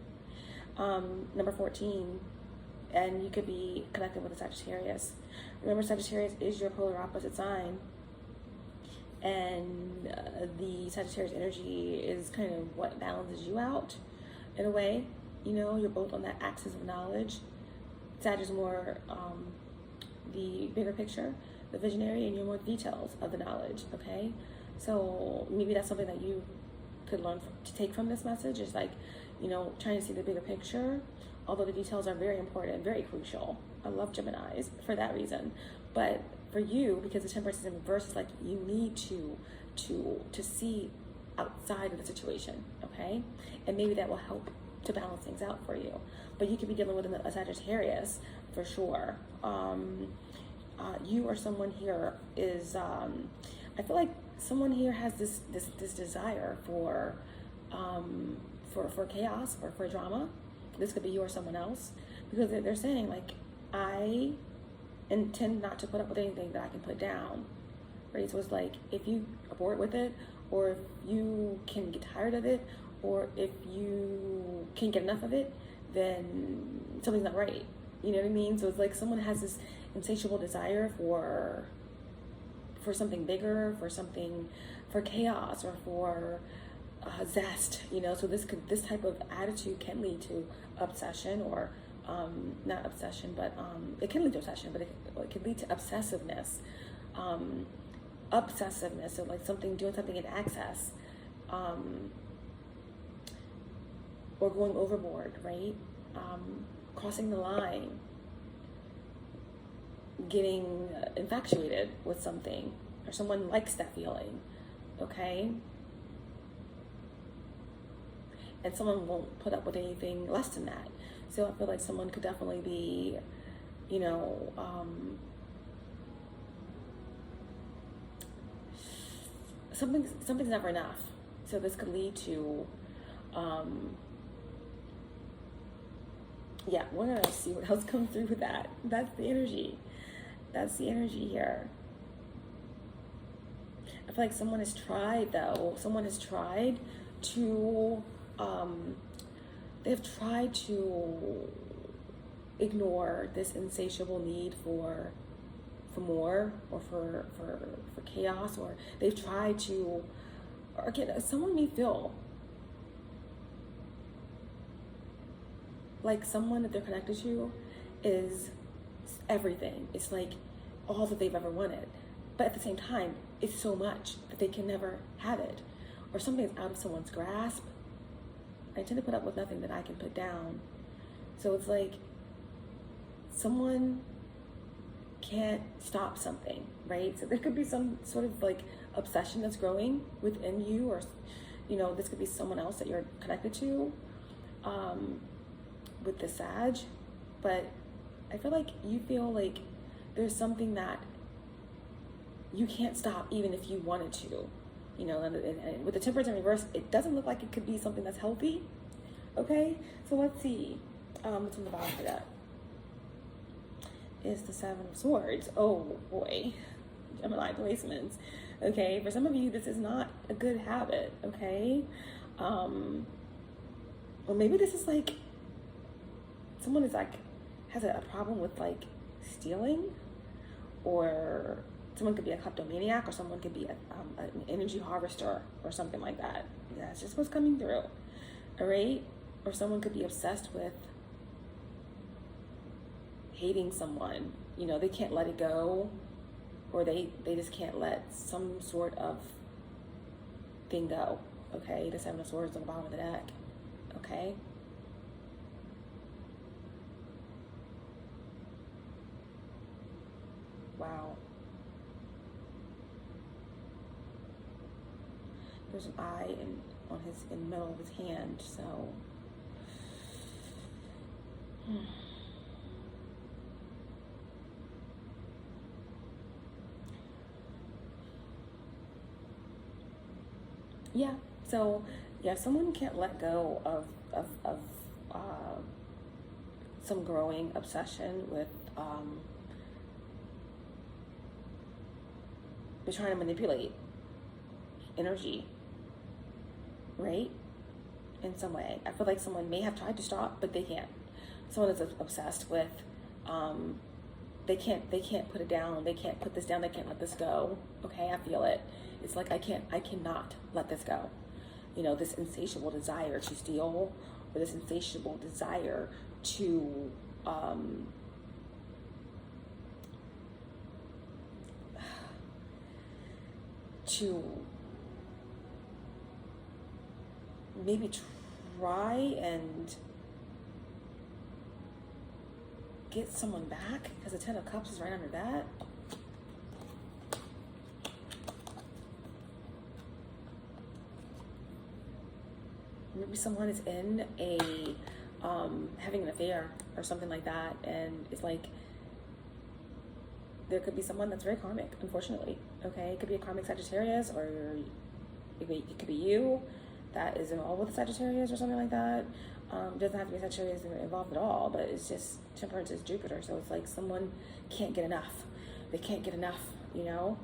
Number 14, and you could be connected with a Sagittarius. Remember, Sagittarius is your polar opposite sign. And the Sagittarius energy is kind of what balances you out in a way. You know, you're both on that axis of knowledge. Sag is more the bigger picture, the visionary, and you're more details of the knowledge, okay? So maybe that's something that you could learn to take from this message, is like, you know, trying to see the bigger picture, although the details are very important, very crucial. I love Geminis for that reason. But for you, because the Temperance is in reverse, it's like you need to see outside of the situation, okay? And maybe that will help to balance things out for you. But you could be dealing with a Sagittarius for sure. You or someone here is, I feel like someone here has this desire for chaos or for drama. This could be you or someone else, because they're saying like, I intend not to put up with anything that I can put down, right? So it's like, if you are bored with it, or if you can get tired of it, or if you can't get enough of it, then something's not right. You know what I mean? So it's like someone has this insatiable desire for something bigger, for chaos, or for zest. You know, so this type of attitude can lead to obsession, or not obsession, but it can lead to obsession, but it can lead to obsessiveness. Obsessiveness, so like doing something in excess. Or going overboard, right? Crossing the line, getting infatuated with something, or someone likes that feeling, okay? And someone won't put up with anything less than that. So I feel like someone could definitely be, you know, something's never enough. So this could lead to, yeah, we're gonna see what else comes through with that. That's the energy. That's the energy here. I feel like someone has tried, though. Someone has tried to, they've tried to ignore this insatiable need for more, or for chaos, or they've tried to, or again, someone may feel like someone that they're connected to is everything. It's like all that they've ever wanted. But at the same time, it's so much that they can never have it. Or something's out of someone's grasp. I tend to put up with nothing that I can put down. So it's like someone can't stop something, right? So there could be some sort of like obsession that's growing within you, or, you know, this could be someone else that you're connected to with the Sag, but I feel like you feel like there's something that you can't stop even if you wanted to, you know, and with the Temperance in reverse, it doesn't look like it could be something that's healthy. Okay, so let's see what's on the bottom for that. Is the Seven of Swords. Oh boy, Gemini placements. Okay, for some of you, this is not a good habit. Okay, or maybe this is like someone is like has a problem with like stealing, or someone could be a kleptomaniac, or someone could be an energy harvester or something like that. That's just what's coming through. All right, or someone could be obsessed with hating someone, you know, they can't let it go, or they just can't let some sort of thing go. Okay, the Seven of Swords on the bottom of the deck. Okay, wow, there's an eye in the middle of his hand, so yeah, so yeah, someone can't let go of some growing obsession with they're trying to manipulate energy, right? In some way. I feel like someone may have tried to stop, but they can't. Someone is obsessed with they can't put it down, they can't put this down, they can't let this go. Okay, I feel it. It's like I cannot let this go. You know, this insatiable desire to steal, or this insatiable desire to maybe try and get someone back, because the Ten of Cups is right under that. Maybe someone is in a having an affair or something like that, and it's like there could be someone that's very karmic, unfortunately. Okay, it could be a karmic Sagittarius, or it could be you that is involved with a Sagittarius or something like that. Doesn't have to be Sagittarius involved at all, but it's just Temperance is Jupiter, so it's like someone can't get enough. They can't get enough, you know.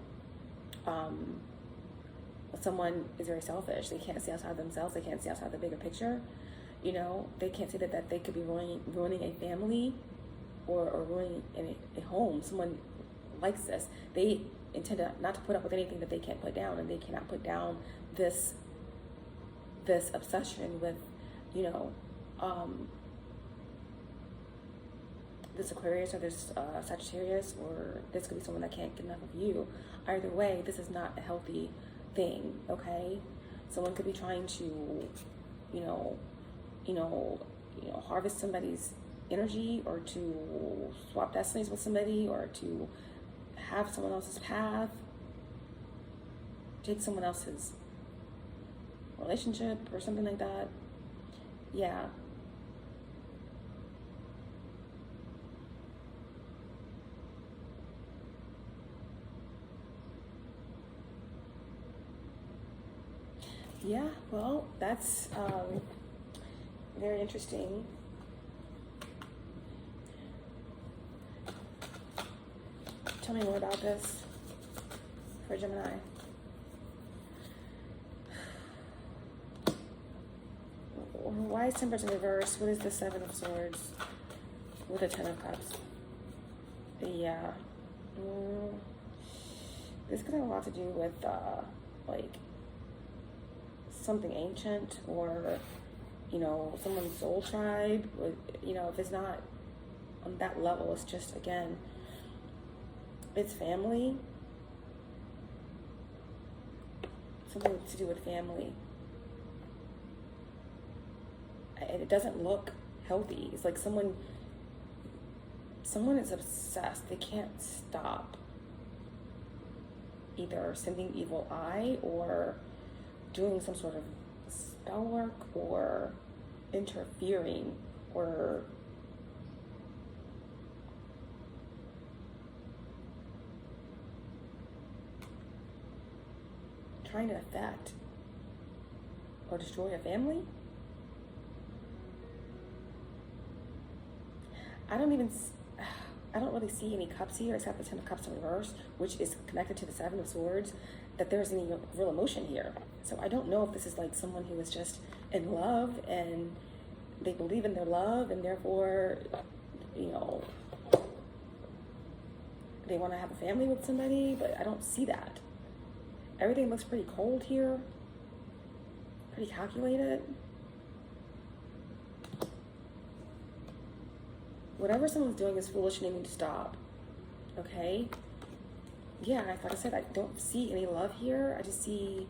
Someone is very selfish. They can't see outside themselves. They can't see outside the bigger picture. You know, they can't see that they could be ruining a family, or ruining a home. Someone likes this. They intend not to put up with anything that they can't put down, and they cannot put down this obsession with, you know, this Aquarius or this Sagittarius, or this could be someone that can't get enough of you. Either way, this is not a healthy thing. Okay, someone could be trying to, harvest somebody's energy, or to swap destinies with somebody, or to have someone else's path, take someone else's relationship or something like that. Yeah. Yeah, well, that's very interesting. Tell me more about this for Gemini. Why is Temperance in reverse? What is the Seven of Swords with the Ten of Cups? Yeah. This could have a lot to do with like something ancient, or someone's soul tribe. If it's not on that level, it's just, again, it's family. Something to do with family. And it doesn't look healthy. It's like someone is obsessed. They can't stop either sending evil eye, or doing some sort of spell work or interfering or trying to affect or destroy a family. I don't really see any cups here except the 10 of Cups in reverse, which is connected to the 7 of Swords, that there's any real emotion here. So I don't know if this is like someone who is just in love and they believe in their love and therefore, you know, they want to have a family with somebody, but I don't see that. Everything looks pretty cold here, pretty calculated. Whatever someone's doing is foolish and they need to stop, okay? Yeah, like I said, I don't see any love here. I just see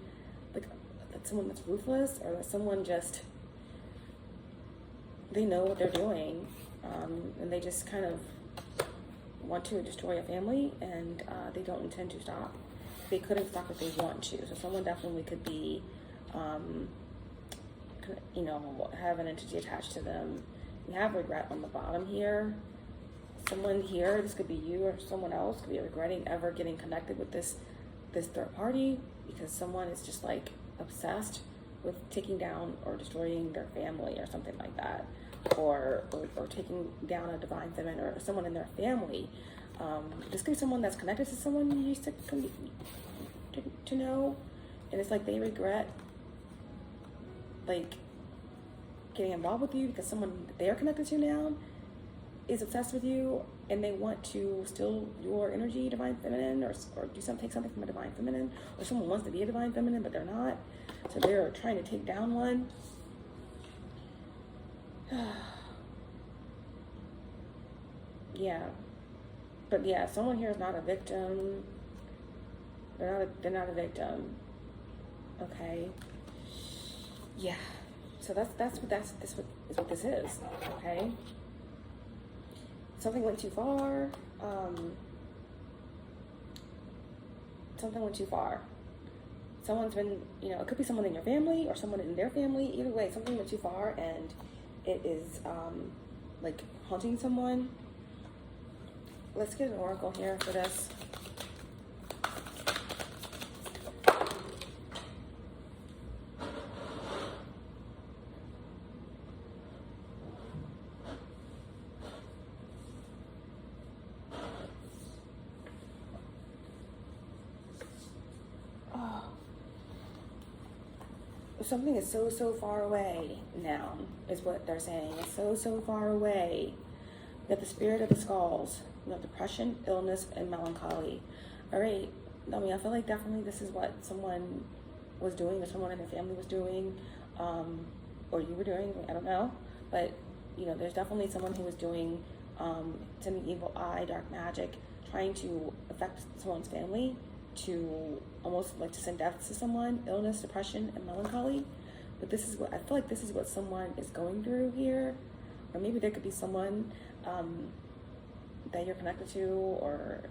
like someone that's ruthless, or that someone just, they know what they're doing, and they just kind of want to destroy a family, and they don't intend to stop. They couldn't stop if they want to. So someone definitely could be, you know, have an entity attached to them. You have regret on the bottom here. Someone here, this could be you or someone else, could be regretting ever getting connected with this third party, because someone is just like obsessed with taking down or destroying their family or something like that, or taking down a divine feminine or someone in their family. This could be someone that's connected to someone you used to know, and it's like they regret like getting involved with you because someone they're connected to now is obsessed with you, and they want to steal your energy, divine feminine, or do something, take something from a divine feminine, or someone wants to be a divine feminine but they're not, so they're trying to take down one. Yeah, but yeah, someone here is not a victim. They're not a victim. Okay. Yeah. So that's what this is. Okay. Something went too far. Something went too far. Someone's been, you know, it could be someone in your family or someone in their family. Either way, something went too far, and it is like haunting someone. Let's get an oracle here for this. Something is so far away now, is what they're saying. It's so far away that the spirit of the skulls, you know, depression, illness, and melancholy. All right, I mean, I feel like definitely this is what someone was doing, or someone in their family was doing, or you were doing, I don't know. But, you know, there's definitely someone who was doing sending evil eye, dark magic, trying to affect someone's family, to almost like to send death to someone, illness, depression, and melancholy. But this is what I feel like this is what someone is going through here. Or maybe there could be someone that you're connected to, or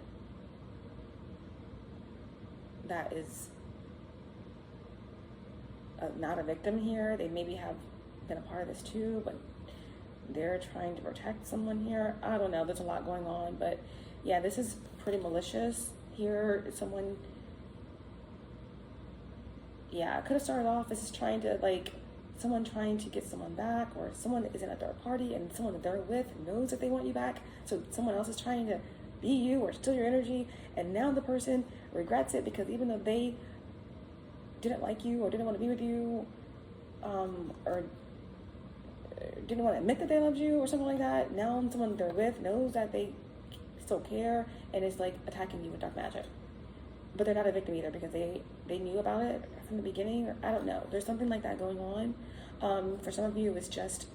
that is not a victim here. They maybe have been a part of this too, but they're trying to protect someone here. I don't know, there's a lot going on, but yeah, this is pretty malicious. Here, someone, yeah, it could have started off as trying to, like, someone trying to get someone back, or someone is in a third party and someone that they're with knows that they want you back, so someone else is trying to be you or steal your energy, and now the person regrets it because even though they didn't like you or didn't want to be with you, or didn't want to admit that they loved you or something like that, now someone they're with knows that they still care and is like attacking you with dark magic. But they're not a victim either because they knew about it from the beginning, or I don't know. There's something like that going on. For some of you, it's just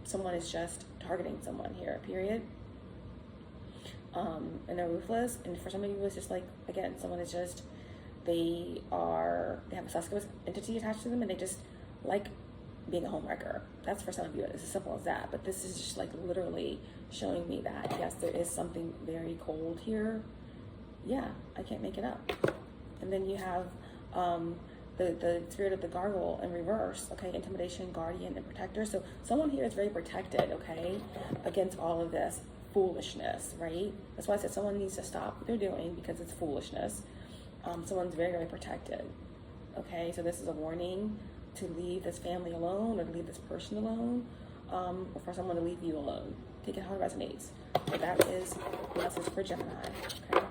someone is just targeting someone here, period. And they're ruthless. And for some of you, it's just like, again, someone is just, they have a suspicious entity attached to them, and they just like being a homewrecker. That's for some of you. It's as simple as that. But this is just like literally showing me that, yes, there is something very cold here. Yeah, I can't make it up. And then you have the the spirit of the gargoyle in reverse, okay, intimidation, guardian, and protector. So someone here is very protected, okay, against all of this foolishness, right? That's why I said someone needs to stop what they're doing because it's foolishness. Someone's very, very protected, okay? So this is a warning to leave this family alone or to leave this person alone, or for someone to leave you alone. Take it how it resonates. So that is the message for Gemini, okay?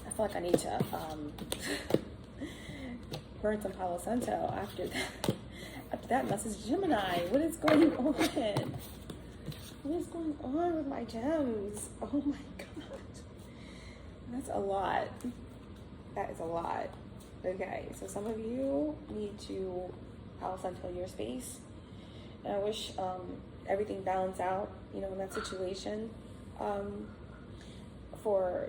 I feel like I need to burn some Palo Santo after that. After that message, Gemini, what is going on? What is going on with my gems? Oh my God. That's a lot. That is a lot. Okay, so some of you need to Palo Santo your space. And I wish everything balanced out, you know, in that situation for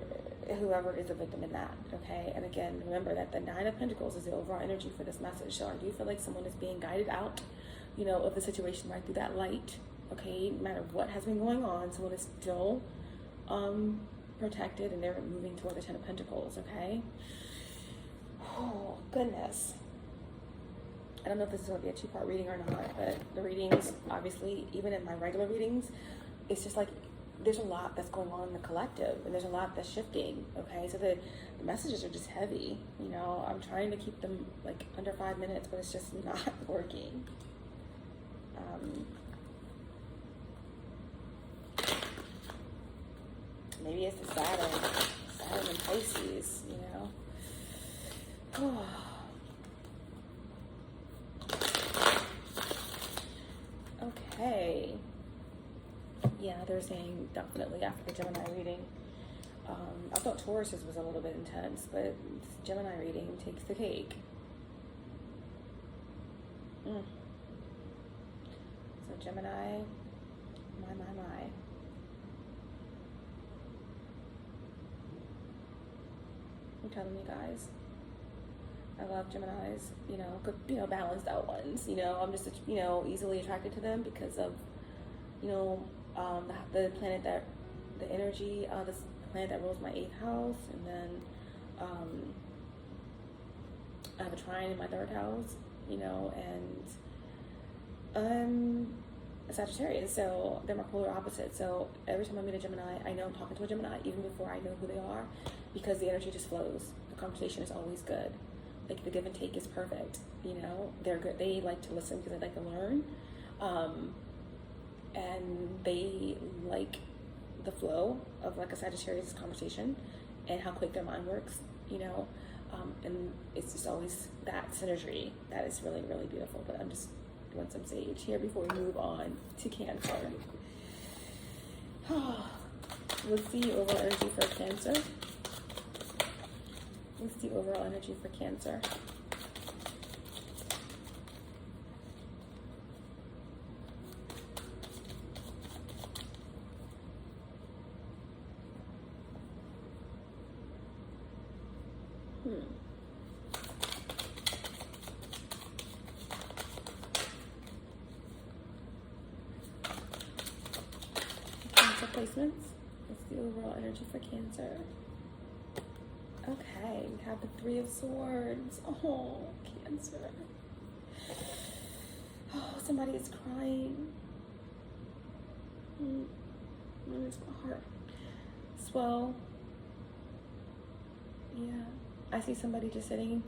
whoever is a victim in that, okay? And again, remember that the Nine of Pentacles is the overall energy for this message. So I do feel like someone is being guided out, you know, of the situation right through that light, okay? No matter what has been going on, someone is still protected and they're moving toward the Ten of Pentacles, okay? Oh, goodness. I don't know if this is going to be a two-part reading or not, but the readings, obviously, even in my regular readings, it's just like there's a lot that's going on in the collective, and there's a lot that's shifting, okay? So the messages are just heavy, you know? I'm trying to keep them, like, under 5 minutes, but it's just not working. Maybe it's the Saturn and Pisces, you know? Oh. Okay. Yeah, they're saying definitely after the Gemini reading. I thought Taurus's was a little bit intense, but Gemini reading takes the cake. So Gemini, my. I'm telling you guys, I love Geminis, you know, good, you know, balanced out ones. You know, I'm just, you know, easily attracted to them because of, you know, the planet that, the energy, this planet that rules my 8th house, and then I have a trine in my 3rd house, you know, and I'm a Sagittarius, so they're my polar opposite. So every time I meet a Gemini, I know I'm talking to a Gemini even before I know who they are, because the energy just flows. The conversation is always good. Like the give and take is perfect. You know, they're good. They like to listen because they like to learn, and they like the flow of like a Sagittarius conversation and how quick their mind works. You know, and it's just always that synergy that is really, really beautiful. But I'm just doing some sage here before we move on to Cancer. Let's see overall energy for Cancer. What's the overall energy for Cancer? Cancer placements. What's the overall energy for Cancer? Okay, we have the Three of Swords. Oh, Cancer. Oh, somebody is crying. Where's my heart? Swell. Yeah. I see somebody just sitting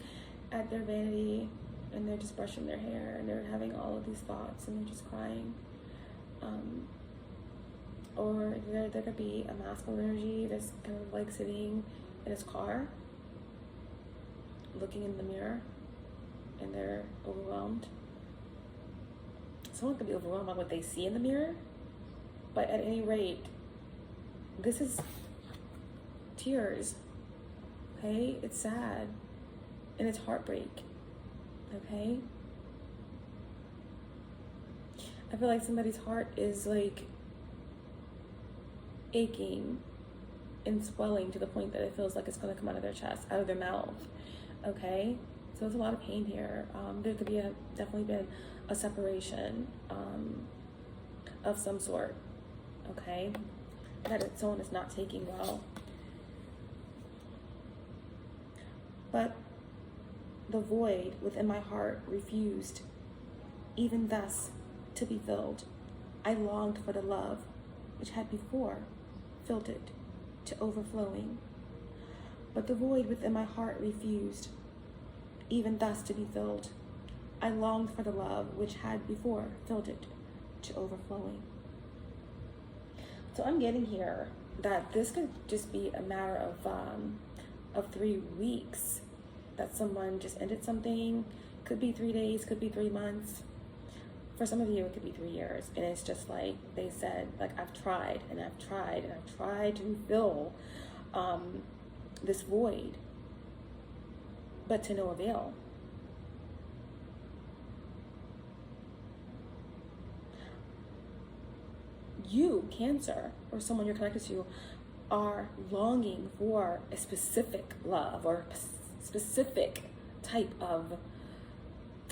at their vanity and they're just brushing their hair and they're having all of these thoughts and they're just crying. Or there could be a masculine energy that's kind of like sitting in his car, looking in the mirror, and they're overwhelmed. Someone could be overwhelmed by what they see in the mirror, but at any rate, this is tears, okay? It's sad, and it's heartbreak, okay? I feel like somebody's heart is like aching and swelling to the point that it feels like it's going to come out of their chest, out of their mouth, okay? So there's a lot of pain here. There could be definitely been a separation of some sort, okay? that someone is not taking well. But the void within my heart refused, even thus, to be filled. I longed for the love which had before filled it to overflowing. But the void within my heart refused, even thus to be filled. I longed for the love which had before filled it to overflowing. So I'm getting here that this could just be a matter of 3 weeks that someone just ended something. Could be 3 days, could be 3 months. For some of you, it could be 3 years. And it's just like they said, like, I've tried and I've tried and I've tried to fill this void, but to no avail. You, Cancer, or someone you're connected to, are longing for a specific love or a specific type of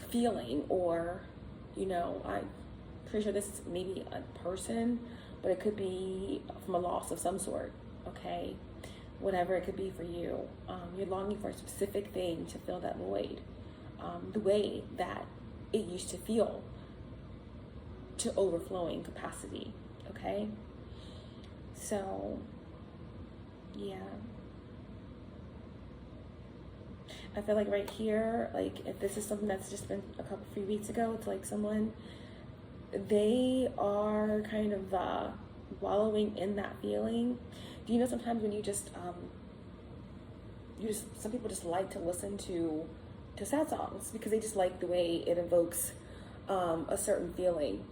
feeling, or, you know, I'm pretty sure this is maybe a person, but it could be from a loss of some sort, okay? Whatever it could be for you. You're longing for a specific thing to fill that void, the way that it used to feel, to overflowing capacity, okay? So, yeah. I feel like right here, like if this is something that's just been a couple, 3 weeks ago, it's like someone, they are kind of wallowing in that feeling. Do you know sometimes when you just some people just like to listen to sad songs because they just like the way it evokes a certain feeling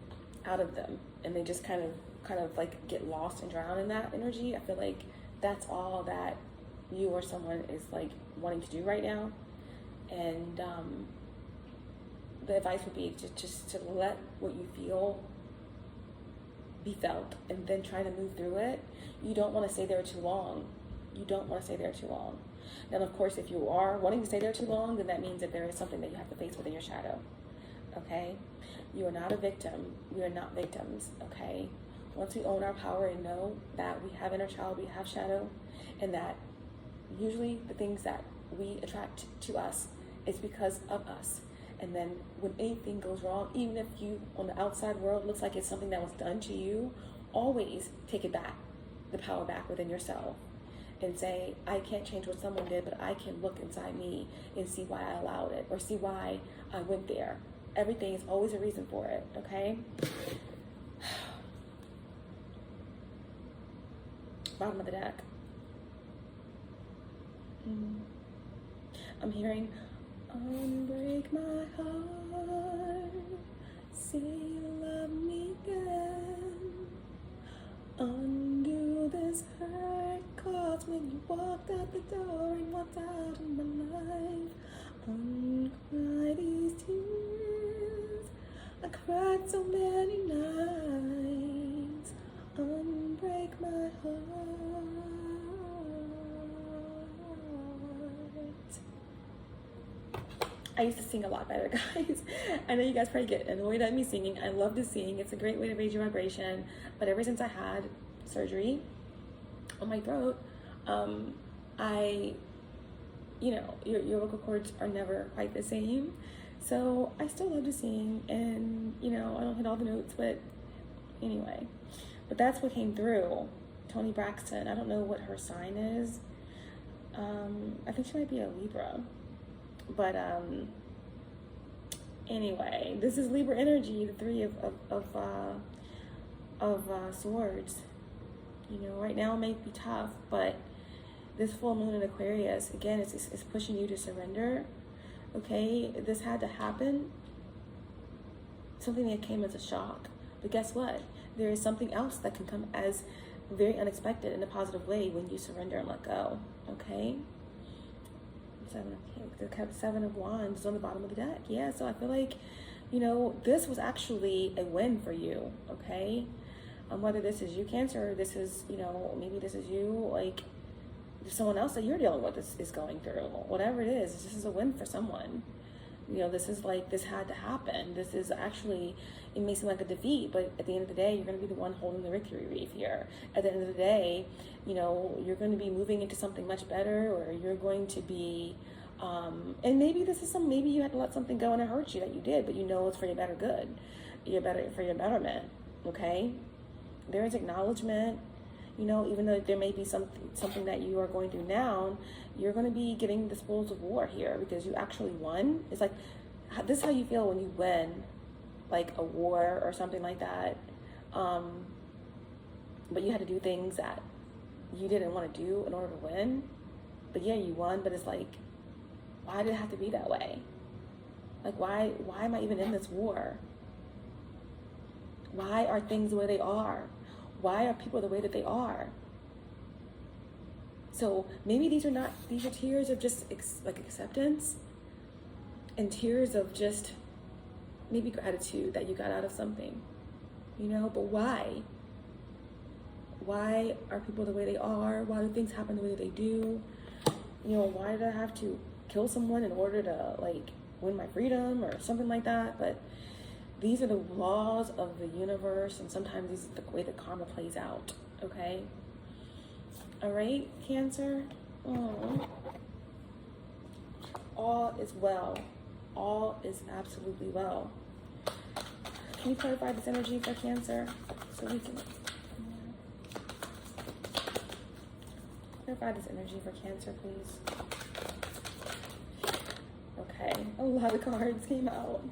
out of them, and they just kind of like get lost and drown in that energy. I feel like that's all that you or someone is like wanting to do right now. And the advice would be just to let what you feel be felt and then try to move through it. You don't want to stay there too long. You don't want to stay there too long. Now, of course, if you are wanting to stay there too long, then that means that there is something that you have to face within your shadow, okay? You are not a victim. We are not victims, okay? Once we own our power and know that we have inner child, we have shadow, and that usually the things that we attract to us is because of us. And then when anything goes wrong, even if you on the outside world looks like it's something that was done to you, always take it back, the power back within yourself, and say, I can't change what someone did, but I can look inside me and see why I allowed it, or see why I went there. Everything is always a reason for it, okay? Bottom of the deck. I'm hearing, unbreak my heart, say you love me again, undo this hurt, cause when you walked out the door and walked out of my life, uncry these tears, I cried so many nights, unbreak my heart. I used to sing a lot better, guys. I know you guys probably get annoyed at me singing. I love to sing. It's a great way to raise your vibration. But ever since I had surgery on my throat, your vocal cords are never quite the same. So I still love to sing, and, I don't hit all the notes, but anyway. But that's what came through. Toni Braxton, I don't know what her sign is. I think she might be a Libra. But anyway, this is Libra energy, the Three of Swords. Right now it may be tough, but this full moon in Aquarius, again, it's pushing you to surrender. Okay, this had to happen. Something that came as a shock. But guess what? There is something else that can come as very unexpected in a positive way when you surrender and let go. Okay? The Seven of Wands is on the bottom of the deck. Yeah, so I feel like, this was actually a win for you, okay? Whether this is you, Cancer, or this is, maybe this is you, like, someone else that you're dealing with is going through. Whatever it is, this is a win for someone. You know, this is like, this had to happen. This is actually, it may seem like a defeat, but at the end of the day, you're going to be the one holding the victory wreath here. At the end of the day, you know, you're going to be moving into something much better, or you're going to be, and maybe this is maybe you had to let something go and it hurt you that you did, but you know it's for your better good, for your betterment, okay? There is acknowledgement, you know, even though there may be something that you are going through now, you're going to be getting the spoils of war here because you actually won. It's like, this is how you feel when you win, like a war or something like that. But you had to do things that you didn't want to do in order to win. But yeah, you won, but it's like, why did it have to be that way? Like, why am I even in this war? Why are things the way they are? Why are people the way that they are? So maybe these are tears of just like acceptance, and tears of just maybe gratitude that you got out of something, you know. But why? Why are people the way they are? Why do things happen the way that they do? You know, why did I have to kill someone in order to like win my freedom or something like that? But these are the laws of the universe, and sometimes this is the way that karma plays out, okay? All right, Cancer? All is well. All is absolutely well. Can you clarify this energy for Cancer? So we can clarify this energy for Cancer, please. Okay, a lot of cards came out.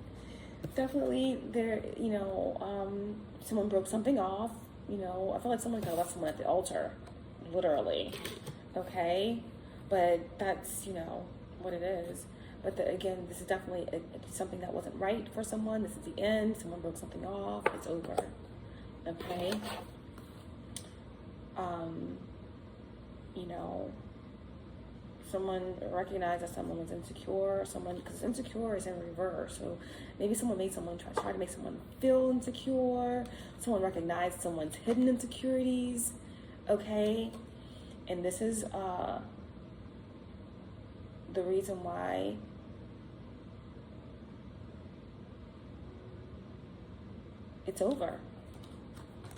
Definitely there, you know, someone broke something off, you know. I feel like someone kind of left someone at the altar, literally, okay? But that's, you know, what it is. But again, this is definitely something that wasn't right for someone. This is the end. Someone broke something off. It's over, okay? You know, someone recognized that someone was insecure, because insecure is in reverse. So maybe someone made someone try to make someone feel insecure. Someone recognized someone's hidden insecurities, okay? And this is the reason why it's over,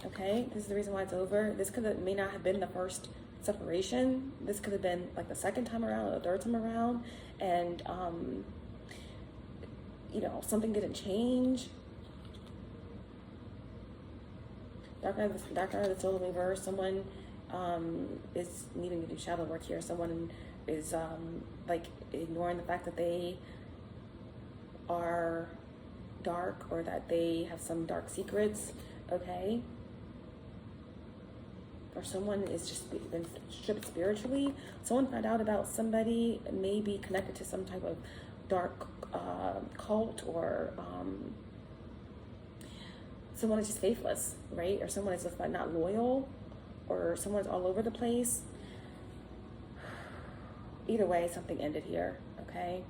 okay? This is the reason why it's over. This may not have been the first separation. This could have been like the second time around or the third time around, and you know, something didn't change. Dark night of the soul in reverse. Someone is needing to do shadow work here. Someone is like ignoring the fact that they are dark, or that they have some dark secrets, okay? Or someone is just been stripped spiritually. Someone found out about somebody maybe connected to some type of dark cult, or someone is just faithless, right? Or someone is just not loyal, or someone's all over the place. Either way, something ended here, okay?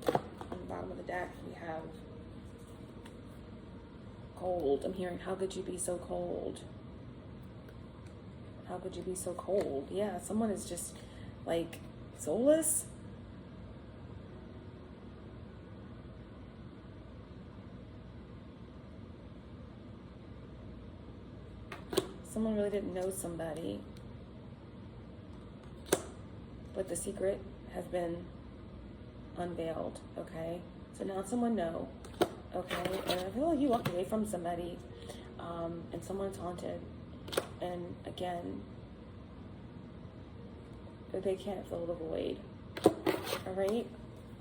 On the bottom of the deck, we have cold. I'm hearing, how could you be so cold? How could you be so cold? Yeah, someone is just like soulless. Someone really didn't know somebody, but the secret has been unveiled, okay? So now someone knows, okay? And I feel like you walked away from somebody, and someone's haunted. And again, they can't fill the void. All right,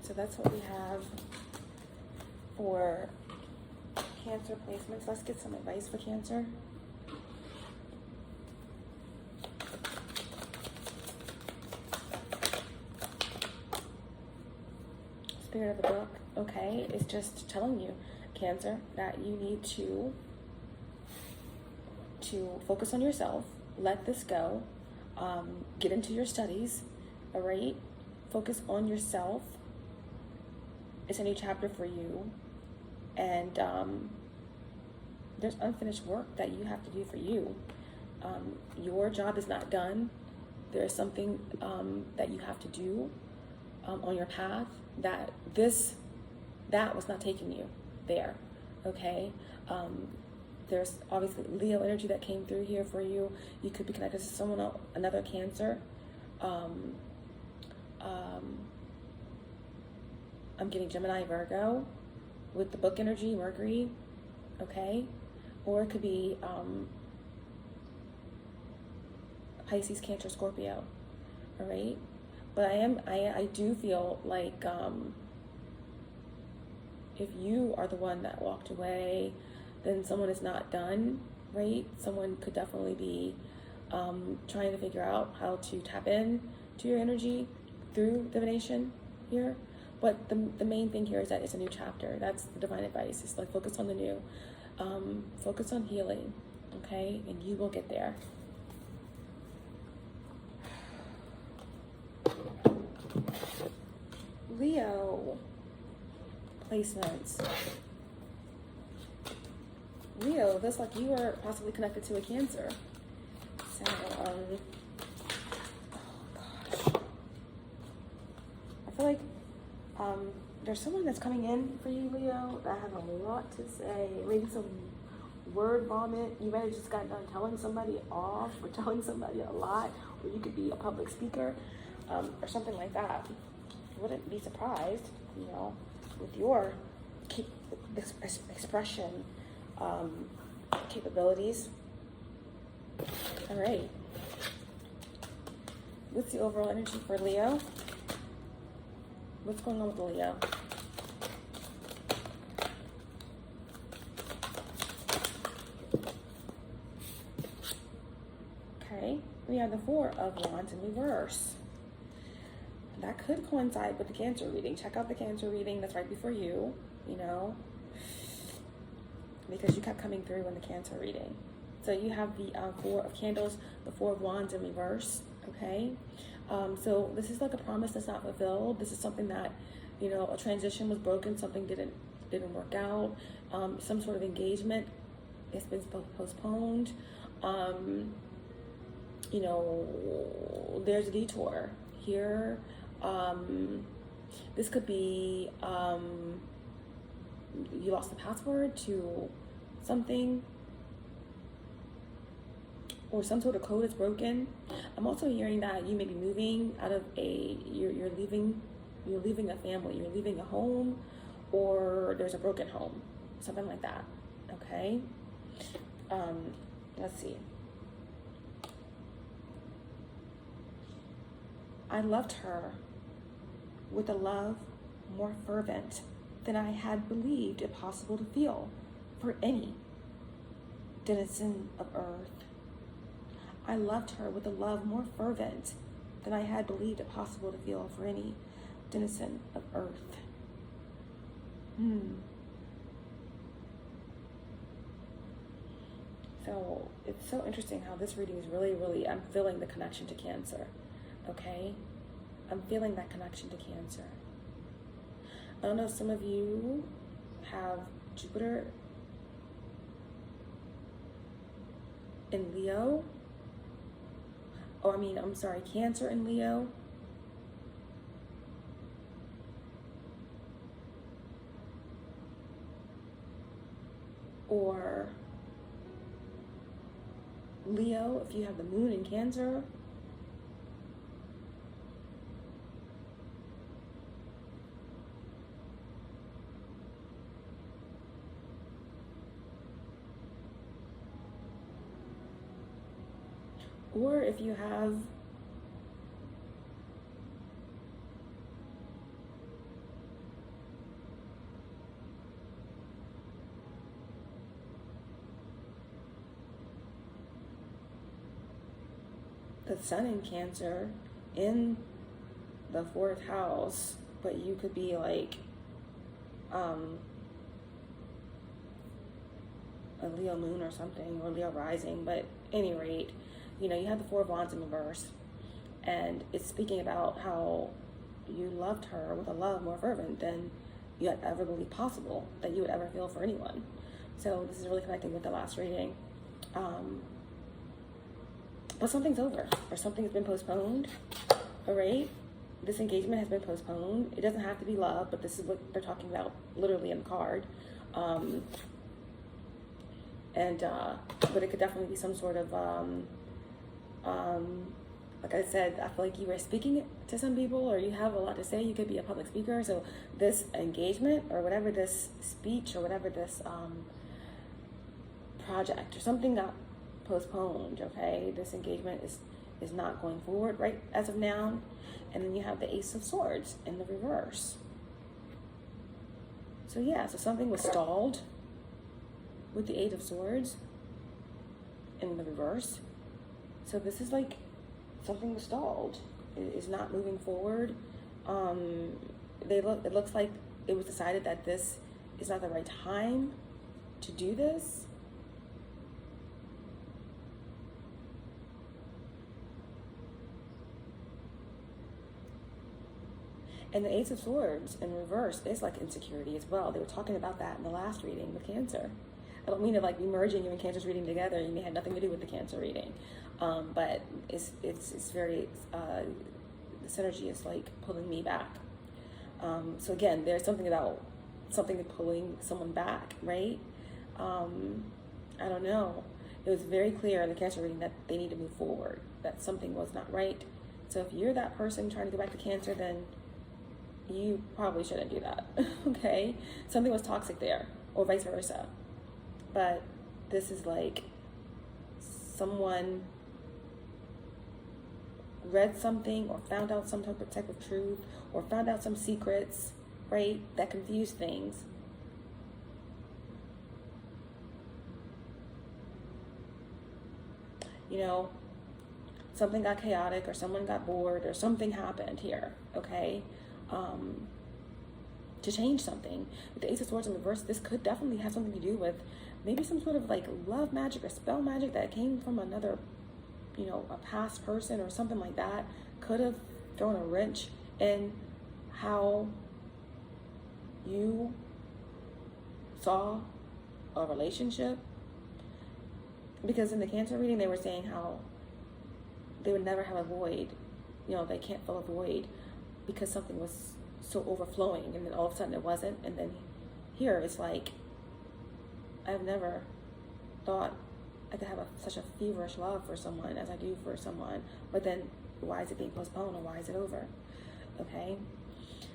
so that's what we have for Cancer placements. Let's get some advice for Cancer. Spirit of the book, okay, is just telling you, Cancer, that you need to focus on yourself, let this go, get into your studies, all right? Focus on yourself. It's a new chapter for you, and there's unfinished work that you have to do for you. Your job is not done. There's something that you have to do. on your path, that was not taking you there, okay? There's obviously Leo energy that came through here for you. You could be connected to someone else, another Cancer. I'm getting Gemini, Virgo with the book energy, Mercury, okay? Or it could be Pisces, Cancer, Scorpio, all right? But I do feel like if you are the one that walked away, then someone is not done, right? Someone could definitely be trying to figure out how to tap in to your energy through divination here. But the main thing here is that it's a new chapter. That's the divine advice. It's like focus on the new. Focus on healing, okay? And you will get there. Leo placements. Leo, looks like you are possibly connected to a Cancer. So, oh gosh. I feel like there's someone that's coming in for you, Leo, that has a lot to say. Maybe some word vomit. You might have just gotten done telling somebody off or telling somebody a lot, or you could be a public speaker or something like that. Wouldn't be surprised, you know, with your expression capabilities. All right. What's the overall energy for Leo? What's going on with Leo? Okay, we have the Four of Wands in reverse. That could coincide with the Cancer reading. Check out the Cancer reading that's right before you, you know, because you kept coming through in the Cancer reading. So you have the Four of Candles, the Four of Wands in reverse, okay? So this is like a promise that's not fulfilled. This is something that, you know, a transition was broken, something didn't work out, some sort of engagement has been postponed. You know, there's a detour here. This could be you lost the password to something, or some sort of code is broken. I'm also hearing that you may be moving out of you're leaving a family, you're leaving a home, or there's a broken home, something like that, okay? Let's see. I loved her with a love more fervent than I had believed it possible to feel for any denizen of earth. I loved her with a love more fervent than I had believed it possible to feel for any denizen of earth. So it's so interesting how this reading is really, I'm feeling the connection to Cancer, okay? I'm feeling that connection to Cancer. I don't know, some of you have Jupiter in Leo. Cancer in Leo. Or Leo, if you have the moon in Cancer. Or if you have the sun in Cancer in the 4th house, but you could be like a Leo moon or something, or Leo rising, but at any rate, you know, you have the Four of Wands in reverse, and it's speaking about how you loved her with a love more fervent than you had ever believed possible that you would ever feel for anyone. So this is really connecting with the last reading. But something's over, or something has been postponed, all right? this engagement has been postponed. It doesn't have to be love, but this is what they're talking about literally in the card. But it could definitely be some sort of, like I said, I feel like you were speaking to some people, or you have a lot to say. You could be a public speaker. So this engagement, or whatever this speech, or whatever this project or something got postponed, okay? This engagement is not going forward right as of now. And then you have the Ace of Swords in the reverse. So yeah, so something was stalled with the Eight of Swords in the reverse. So this is like something was stalled. It is not moving forward. It looks like it was decided that this is not the right time to do this. And the Ace of Swords in reverse is like insecurity as well. They were talking about that in the last reading with Cancer. I don't mean to like be merging you and Cancer's reading together. You may have nothing to do with the Cancer reading, but it's very the synergy is like pulling me back. So again, there's something about something pulling someone back, right? I don't know. It was very clear in the Cancer reading that they need to move forward. That something was not right. So if you're that person trying to go back to Cancer, then you probably shouldn't do that, okay? Something was toxic there, or vice versa. But this is like someone read something or found out some type of truth or found out some secrets, right, that confused things. You know, something got chaotic or someone got bored or something happened here, okay? To change something. With the Ace of Swords in reverse, this could definitely have something to do with maybe some sort of like love magic or spell magic that came from another, you know, a past person or something like that. Could have thrown a wrench in how you saw a relationship. Because in the Cancer reading, they were saying how they would never have a void. You know, they can't fill a void because something was so overflowing, and then all of a sudden it wasn't. And then here it's like, I've never thought I could have such a feverish love for someone as I do for someone, but then why is it being postponed, or why is it over? Okay,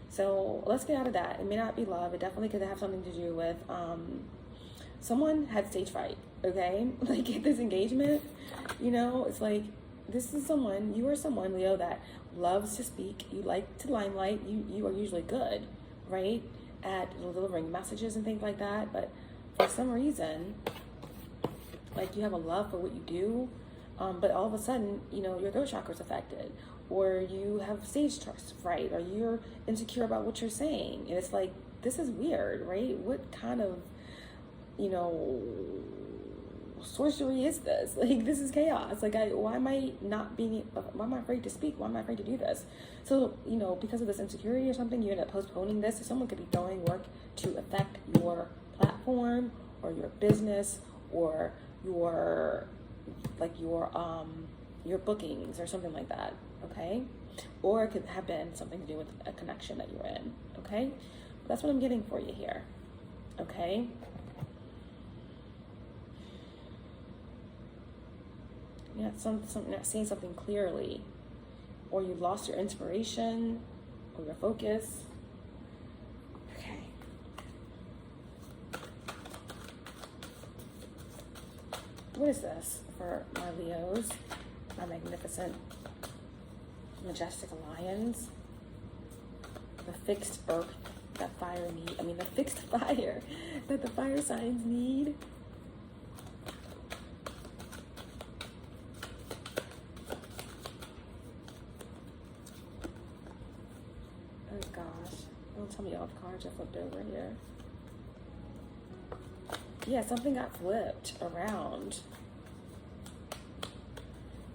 so let's get out of that. It may not be love. It definitely could have something to do with someone had stage fright, okay? Like at this engagement, you know, it's like, this is someone, you are someone, Leo, that loves to speak. You like to limelight. You are usually good, right, at delivering messages and things like that. But for some reason, like you have a love for what you do, but all of a sudden, you know, your throat chakra is affected, or you have stage fright, or you're insecure about what you're saying. And it's like, this is weird, right? What kind of, you know, sorcery is this? Like, this is chaos. Like, why am I afraid to speak? Why am I afraid to do this? So, you know, because of this insecurity or something, you end up postponing this. So someone could be throwing work to affect your platform or your business or your bookings or something like that, okay? Or it could have been something to do with a connection that you're in, okay? That's what I'm getting for you here, okay? You're not seeing something clearly, or you lost your inspiration or your focus. Okay. What is this for my Leos, my magnificent, majestic lions? The fixed earth that the fixed fire that the fire signs need. Don't tell me all the cards I flipped over here. Yeah, something got flipped around.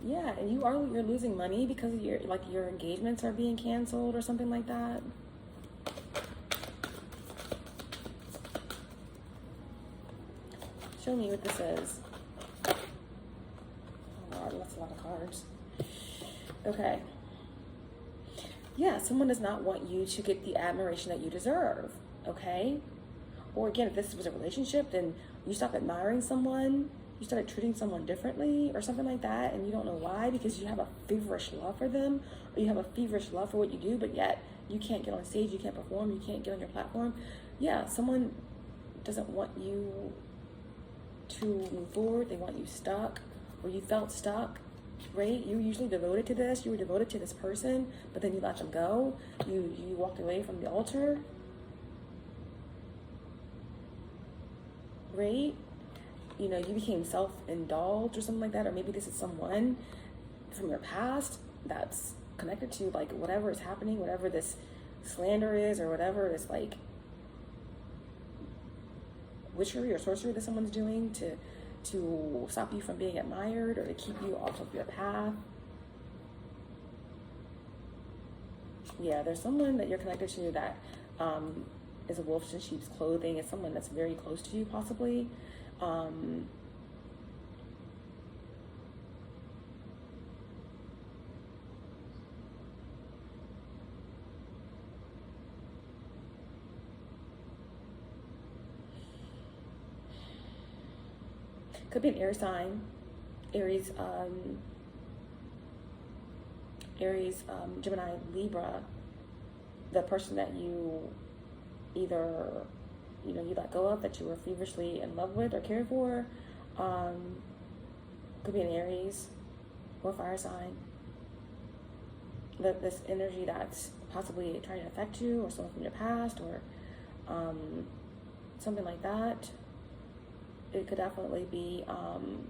Yeah, and you're losing money because of your engagements are being canceled or something like that. Show me what this is. Oh God, that's a lot of cards. Okay. yeah, someone does not want you to get the admiration that you deserve, okay? Or again, if this was a relationship, then you stop admiring someone, you started treating someone differently or something like that, and you don't know why, because you have a feverish love for them, or you have a feverish love for what you do, but yet you can't get on stage, you can't perform, you can't get on your platform. Yeah, someone doesn't want you to move forward, they want you stuck, or you felt stuck, right? You were usually devoted to this, you were devoted to this person, but then you let them go, you walked away from the altar, right? You know, you became self-indulged or something like that, or maybe this is someone from your past that's connected to like whatever is happening, whatever this slander is, or whatever this like witchery or sorcery that someone's doing to stop you from being admired or to keep you off of your path. Yeah, there's someone that you're connected to that is a wolf in sheep's clothing. It's someone that's very close to you, possibly. Could be an air sign, Aries, Gemini, Libra. The person that you either, you let go of, that you were feverishly in love with or cared for, could be an Aries or fire sign. This energy that's possibly trying to affect you, or someone from your past, or something like that. It could definitely be an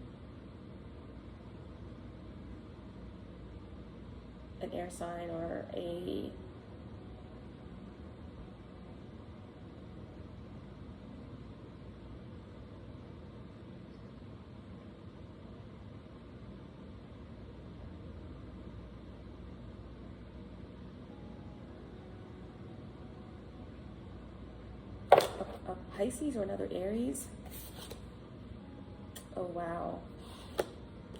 air sign or a Pisces or another Aries. Oh, wow.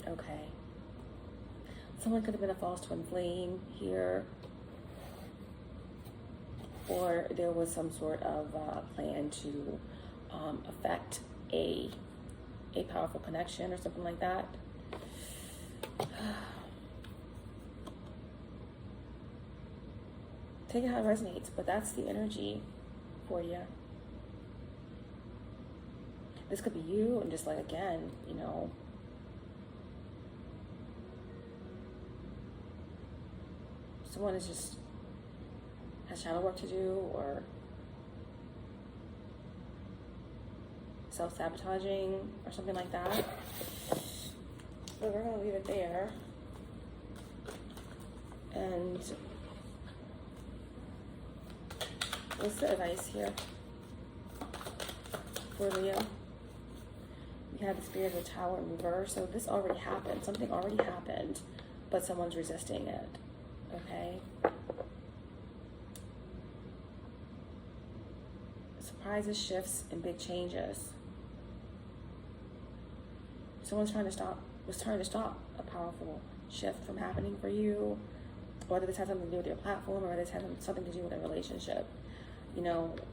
Okay. Someone could have been a false twin flame here. Or there was some sort of plan to affect a powerful connection or something like that. Take it how it resonates, but that's the energy for you. This could be you, and just like, again, someone has shadow work to do, or self-sabotaging or something like that. But we're going to leave it there. And what's the advice here for Leo? We have the Spirit of the Tower in reverse. So this already happened. Something already happened, but someone's resisting it. Okay? Surprises, shifts, and big changes. Someone's was trying to stop a powerful shift from happening for you, whether this has something to do with your platform or whether this has something to do with a relationship.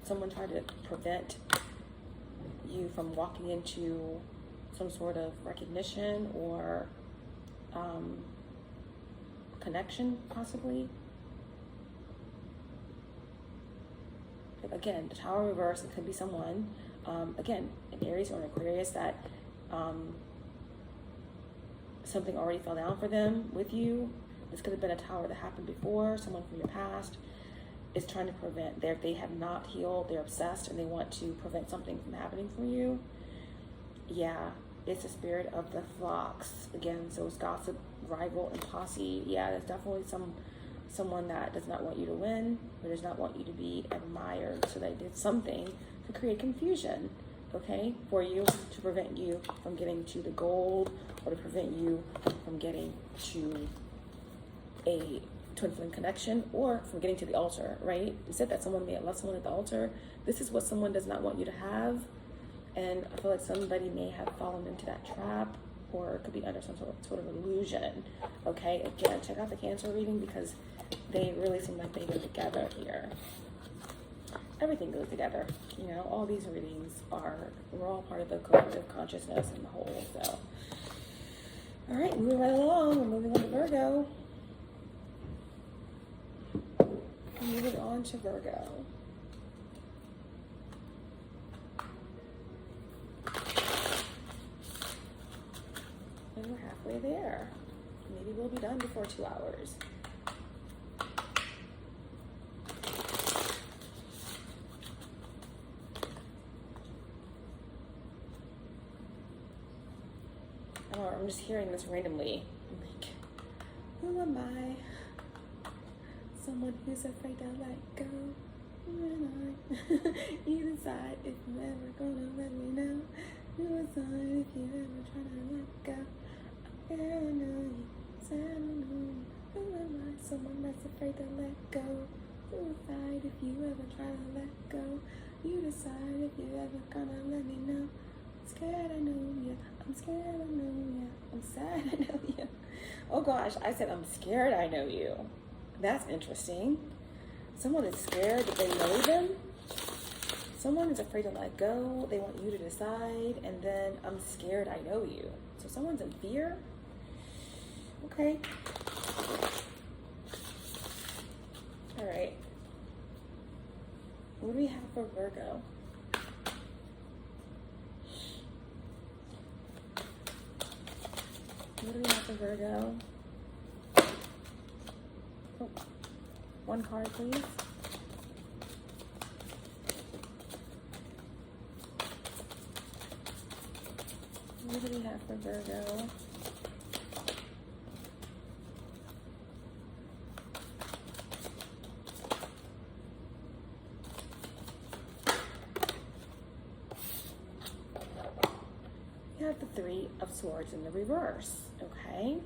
Someone tried to prevent you from walking into some sort of recognition or connection, possibly. Again, the Tower reverse, it could be someone, again, an Aries or an Aquarius that something already fell down for them with you. This could have been a tower that happened before, someone from your past is trying to prevent, they have not healed, they're obsessed, and they want to prevent something from happening for you. Yeah, it's the spirit of the flocks. Again, so it's gossip, rival, and posse. Yeah, there's definitely someone that does not want you to win, or does not want you to be admired. So they did something to create confusion, okay, for you, to prevent you from getting to the gold, or to prevent you from getting to a twin flame connection, or from getting to the altar, right? You said that someone may have left someone at the altar. This is what someone does not want you to have. And I feel like somebody may have fallen into that trap. or it could be under some sort of illusion. Okay, again, check out the Cancer reading because they really seem like they go together here. Everything goes together, you know. All these readings we're all part of the collective consciousness and the whole. So, all right, moving right along. We're moving on to Virgo. Moving on to Virgo. And we're halfway there. Maybe we'll be done before 2 hours. I'm just hearing this randomly. I'm like, who am I? Someone who's afraid to let go. Who am I? You decide if you're ever gonna let me know. You decide if you ever try to let go. I know you, I know you. Who am I? Someone that's afraid to let go. You decide if you ever try to let go. You decide if you ever gonna let me know. I'm scared, I know ya. I'm scared, I know ya. I'm sad, I know ya. Oh gosh, I said I'm scared, I know you. That's interesting. Someone is scared that they know them. Someone is afraid to let go. They want you to decide. And then I'm scared, I know you. So someone's in fear. Okay. All right. What do we have for Virgo? What do we have for Virgo? Oh, one card, please. What do we have for Virgo? We have the Three of Swords in the reverse, okay?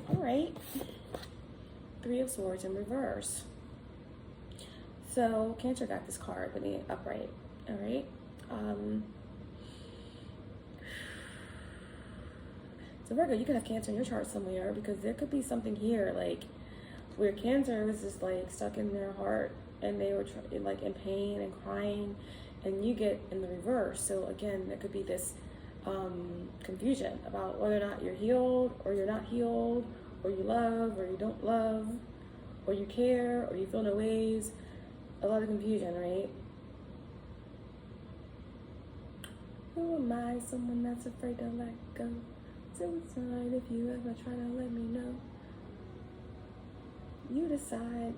All right. Three of Swords in reverse. So Cancer got this card with the upright, all right? So Virgo, you can have Cancer in your chart somewhere because there could be something here, like where Cancer was just like stuck in their heart and they were like in pain and crying, and you get in the reverse. So again, there could be this confusion about whether or not you're healed or you're not healed, or you love or you don't love, or you care or you feel no ways. A lot of confusion, right? Who am I? Someone that's afraid to let go. Suicide if you ever try to let me know. You decide.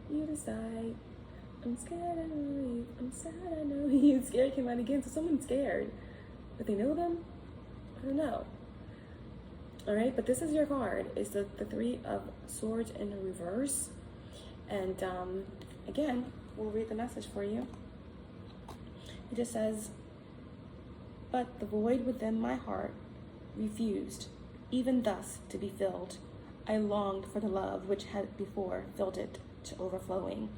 You decide. I'm scared, I know you. I'm sad, I know you. Scared came out again. So someone's scared. But they know them? I don't know. All right, but this is your card. It's the Three of Swords in the reverse. And again, we'll read the message for you. It just says, but the void within my heart refused, even thus, to be filled. I longed for the love which had before filled it to overflowing.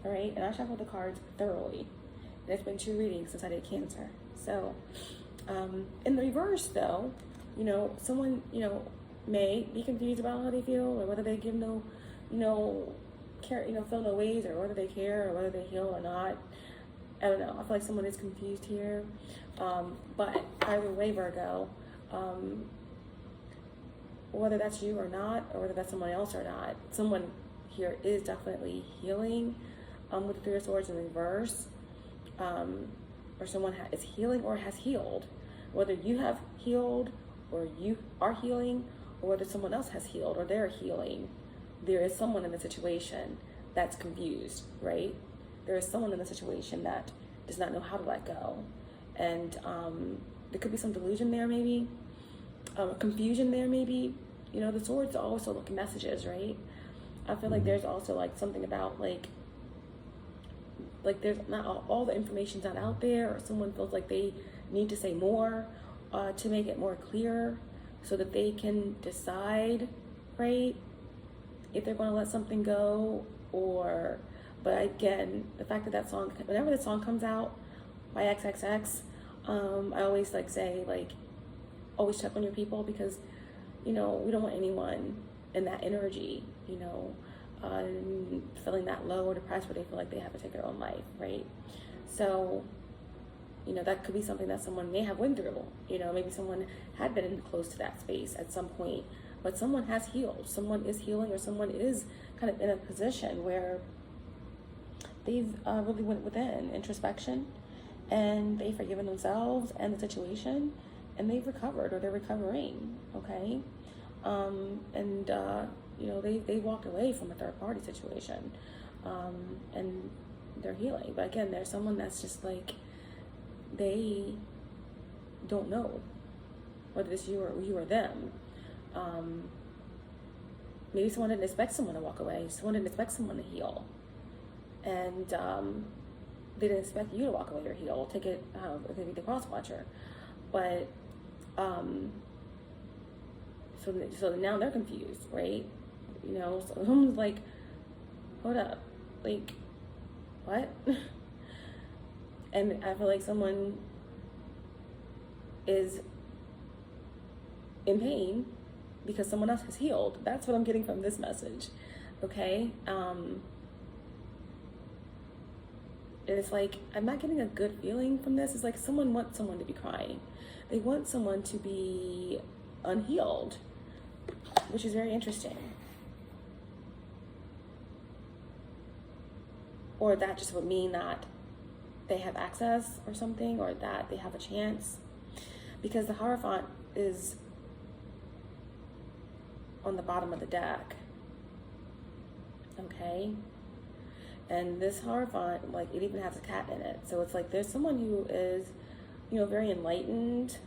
All right, and I shuffled the cards thoroughly. And it's been 2 readings since I did Cancer. So, in the reverse, though, you know, someone, you know, may be confused about how they feel, or whether they give no, you know, care, you know, feel no ways, or whether they care, or whether they heal or not. I don't know. I feel like someone is confused here. But either way, Virgo, whether that's you or not, or whether that's someone else or not, someone here is definitely healing with the Three of Swords in reverse, or someone is healing or has healed. Whether you have healed or you are healing, or whether someone else has healed or they're healing, there is someone in the situation that's confused, right? There is someone in the situation that does not know how to let go. And there could be some delusion there, maybe, confusion there, maybe. You know, the swords are also like messages, right? I feel like there's also like something about like there's not all the information's not out there, or someone feels like they need to say more to make it more clear so that they can decide, right, if they're going to let something go. Or, but again, the fact that song, whenever the song comes out by XXX, I always like say, like, always check on your people, because, you know, we don't want anyone in that energy, you know, feeling that low or depressed where they feel like they have to take their own life, right? So, you know, that could be something that someone may have went through. You know, maybe someone had been close to that space at some point, but someone has healed. Someone is healing, or someone is kind of in a position where they've really went within introspection, and they've forgiven themselves and the situation, and they've recovered, or they're recovering, okay? You know, they walked away from a third party situation, and they're healing. But again, there's someone that's just like, they don't know whether it's you or them. Maybe someone didn't expect someone to walk away. Someone didn't expect someone to heal. And they didn't expect you to walk away or heal. Take it, maybe the cross watcher. But, so now they're confused, right? You know, so someone's like, hold up, like, what? And I feel like someone is in pain because someone else has healed. That's what I'm getting from this message, okay? And it's like, I'm not getting a good feeling from this. It's like someone wants someone to be crying. They want someone to be unhealed, which is very interesting. Or that just would mean that they have access or something, or that they have a chance, because the Hierophant is on the bottom of the deck, okay? And this Hierophant, like, it even has a cat in it. So it's like there's someone who is, you know, very enlightened.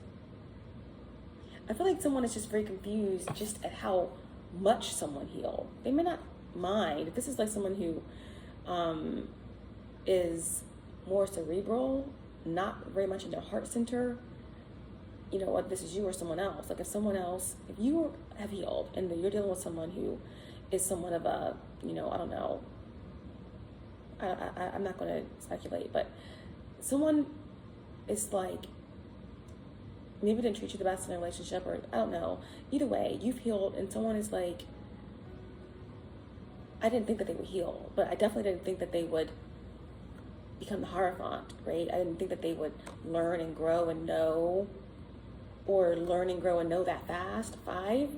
I feel like someone is just very confused just at how much someone healed. They may not mind. If this is like someone who is more cerebral, not very much in their heart center, you know, whether this is you or someone else. Like, if you have healed and you're dealing with someone who is somewhat of a, you know, I don't know, I'm not going to speculate, but someone is like, maybe didn't treat you the best in a relationship, or I don't know. Either way, you've healed, and someone is like, I didn't think that they would heal, but I definitely didn't think that they would become the Hierophant, right? I didn't think that they would learn and grow and know, or learn and grow and know that fast. 5,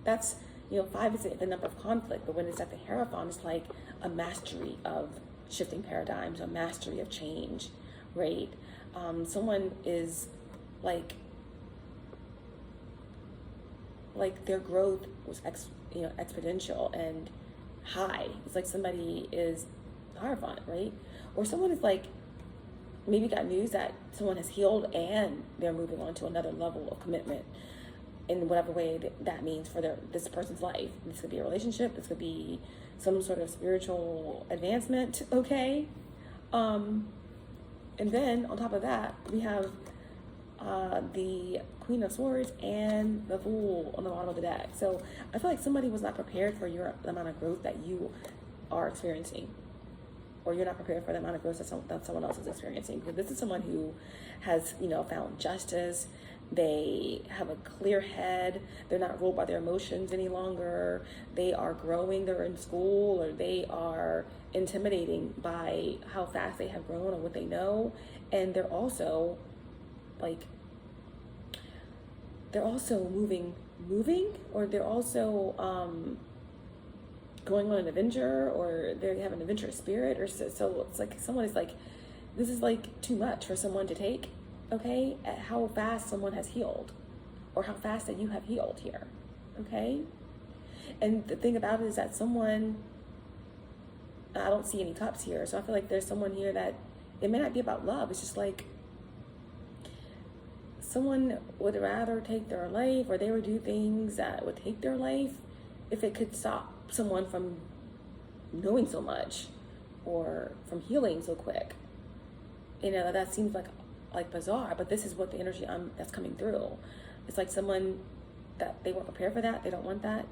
that's, you know, 5 is the number of conflict, but when it's at the Hierophant, it's like a mastery of shifting paradigms, a mastery of change, right? Someone is like their growth was exponential and high. It's like somebody is Hierophant, right? Or someone is like, maybe got news that someone has healed and they're moving on to another level of commitment in whatever way that means for this person's life. This could be a relationship. This could be some sort of spiritual advancement, okay? And then on top of that, we have the Queen of Swords and the Fool on the bottom of the deck. So I feel like somebody was not prepared for the amount of growth that you are experiencing, or you're not prepared for the amount of growth that someone else is experiencing. Because this is someone who has, you know, found justice. They have a clear head. They're not ruled by their emotions any longer. They are growing. They're in school, or they are intimidating by how fast they have grown or what they know. And they're also moving, or they're also going on an adventure, or they have an adventurous spirit, or so it's like someone is like, this is like too much for someone to take, okay, at how fast someone has healed, or how fast that you have healed here, okay? And the thing about it is that someone, I don't see any cups here, so I feel like there's someone here that it may not be about love. It's just like someone would rather take their life, or they would do things that would take their life if it could stop someone from knowing so much, or from healing so quick. You know, that seems like bizarre, but this is what the energy that's coming through. It's like someone that they weren't prepared for that. They don't want that.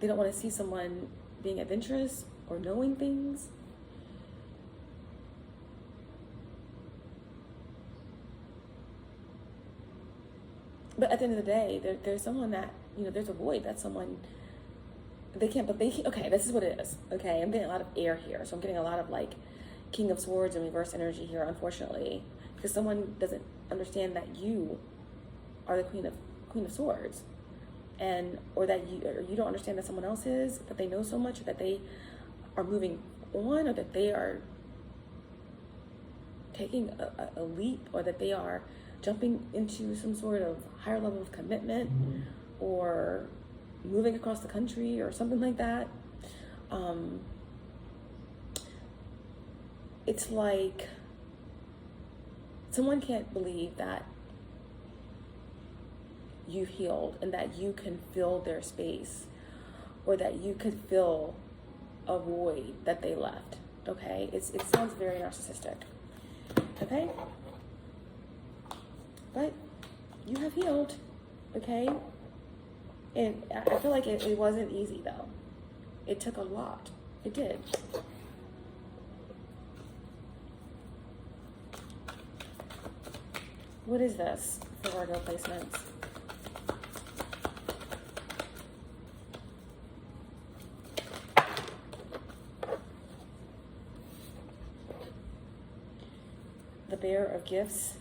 They don't want to see someone being adventurous or knowing things. But at the end of the day, there's someone that, there's a void that someone, okay, this is what it is. Okay, I'm getting a lot of air here. So I'm getting a lot of like King of Swords and reverse energy here, unfortunately, because someone doesn't understand that you are the Queen of Swords, or you don't understand that someone else is, that they know so much, or that they are moving on, or that they are taking a leap, or that they are jumping into some sort of higher level of commitment, or moving across the country or something like that. It's like someone can't believe that you've healed and that you can fill their space, or that you could fill a void that they left. Okay, it sounds very narcissistic. Okay, but you have healed. Okay, and I feel like it wasn't easy though. It took a lot. It did. What is this for Virgo placements? The Bear of Gifts,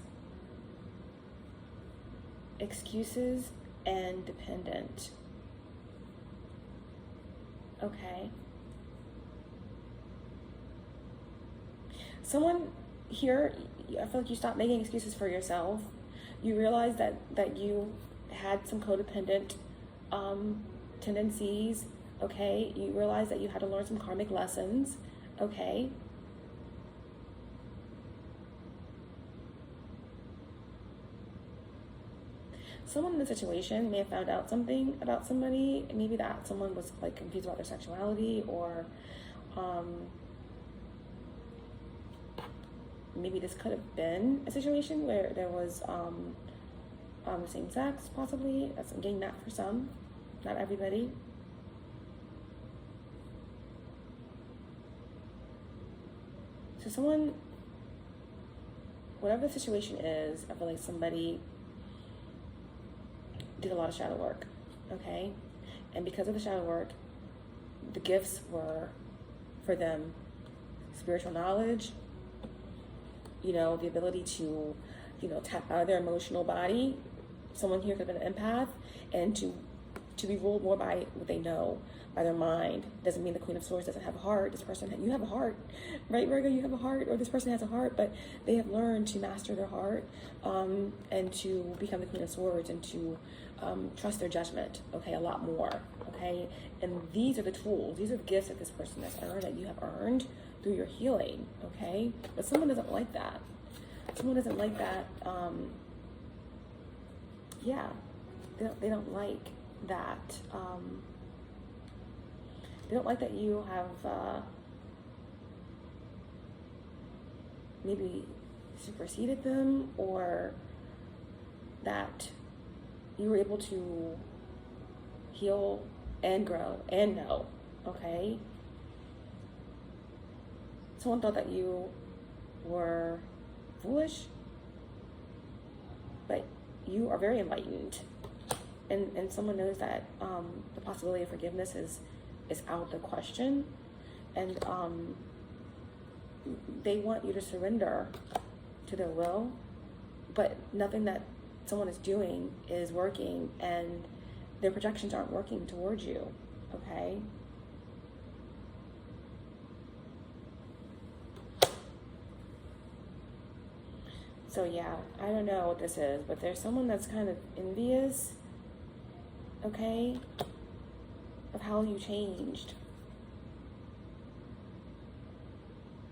excuses, and dependent. Okay. Someone here, I feel like you stopped making excuses for yourself. You realize that you had some codependent tendencies. Okay. You realize that you had to learn some karmic lessons. Okay. Someone in the situation may have found out something about somebody. Maybe that someone was like confused about their sexuality, or maybe this could have been a situation where there was the same sex, possibly. I'm getting that for some, not everybody. So someone, whatever the situation is, I feel like somebody did a lot of shadow work, okay? And because of the shadow work, the gifts were for them spiritual knowledge, the ability to, tap out of their emotional body. Someone here could have been an empath, and to be ruled more by what they know, by their mind. Doesn't mean the Queen of Swords doesn't have a heart. This person, you have a heart, right, Virgo? You have a heart, or this person has a heart, but they have learned to master their heart, and to become the Queen of Swords, and to trust their judgment, okay, a lot more, okay? And these are the tools, these are the gifts that this person has earned, that you have earned through your healing, okay? But someone doesn't like that. Someone doesn't like that, yeah, they don't like that, they don't like that you have maybe superseded them, or that you were able to heal and grow and know, okay? Someone thought that you were foolish, but you are very enlightened. And someone knows that the possibility of forgiveness is out of the question. And they want you to surrender to their will, but nothing that someone is doing is working, and their projections aren't working towards you, okay? So yeah, I don't know what this is, but there's someone that's kind of envious, okay, of how you changed.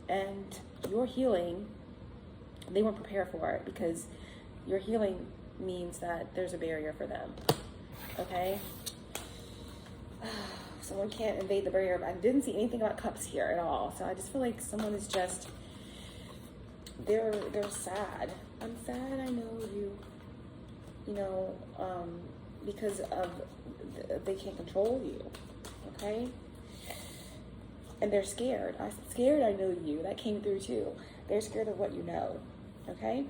And your healing, they weren't prepared for it, because your healing means that there's a barrier for them, okay? Someone can't invade the barrier. I didn't see anything about cups here at all, so I just feel like someone is just, they're sad. I'm sad, I know you, because of, they can't control you, okay? And they're scared. Scared, I know you. That came through too. They're scared of what you know, okay?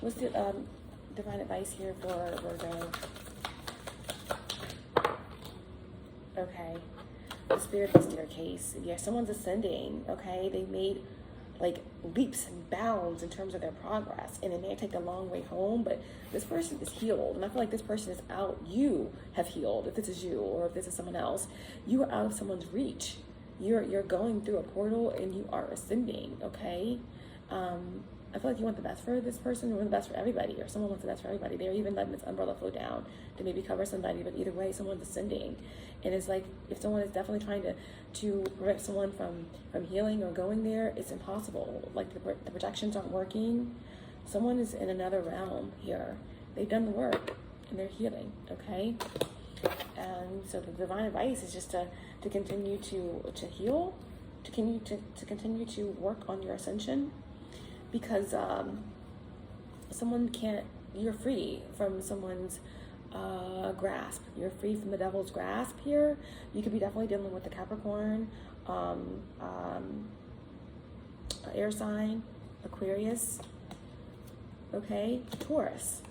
What's the divine advice here for Virgo. Okay. The spirit of the staircase. Yeah, someone's ascending, okay? They made like leaps and bounds in terms of their progress, and it may take a long way home, but this person is healed, and I feel like this person is out. You have healed, if this is you or if this is someone else. You are out of someone's reach. You're going through a portal and you are ascending, okay? I feel like you want the best for this person, you want the best for everybody, or someone wants the best for everybody. They're even letting this umbrella flow down to maybe cover somebody, but either way, someone's ascending. And it's like, if someone is definitely trying to prevent someone from healing or going there, it's impossible. Like the projections aren't working. Someone is in another realm here. They've done the work and they're healing, okay? And so the divine advice is just to continue to heal, to continue to work on your ascension, because you're free from someone's grasp. You're free from the devil's grasp here. You could be definitely dealing with the Capricorn, air sign, Aquarius, okay, Taurus.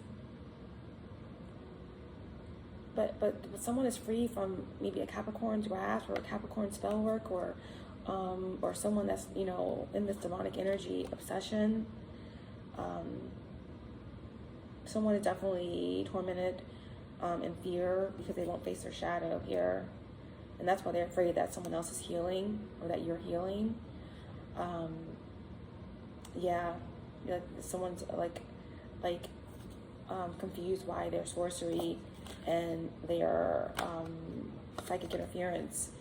But someone is free from maybe a Capricorn's grasp or a Capricorn spell work, or someone that's, you know, in this demonic energy obsession. Someone is definitely tormented in fear because they won't face their shadow here, and that's why they're afraid that someone else is healing or that you're healing. Yeah, someone's like confused why their sorcery and their psychic interference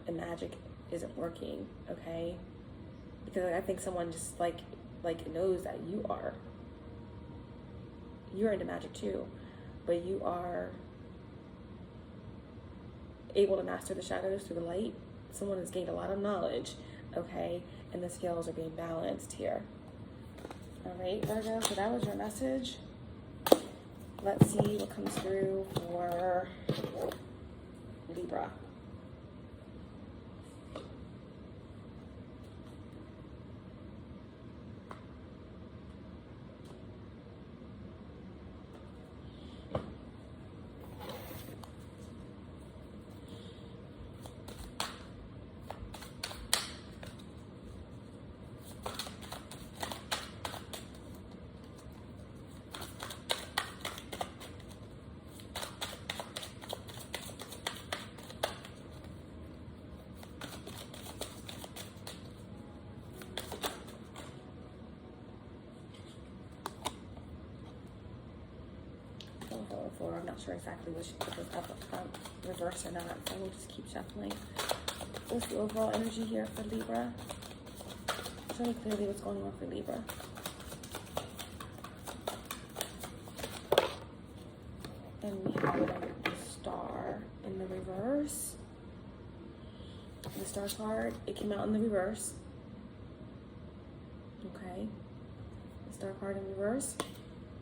and magic isn't working, okay? Because I think someone just like knows that you're into magic too, but you are able to master the shadows through the light. Someone has gained a lot of knowledge, okay? And the scales are being balanced here. All right, Virgo, so that was your message. Let's see what comes through for Libra. I'm not sure exactly which is up, reverse or not, so we'll just keep shuffling. What's the overall energy here for Libra? Show me clearly what's going on for Libra. And we have the star in the reverse. The star card, it came out in the reverse. Okay. The star card in reverse.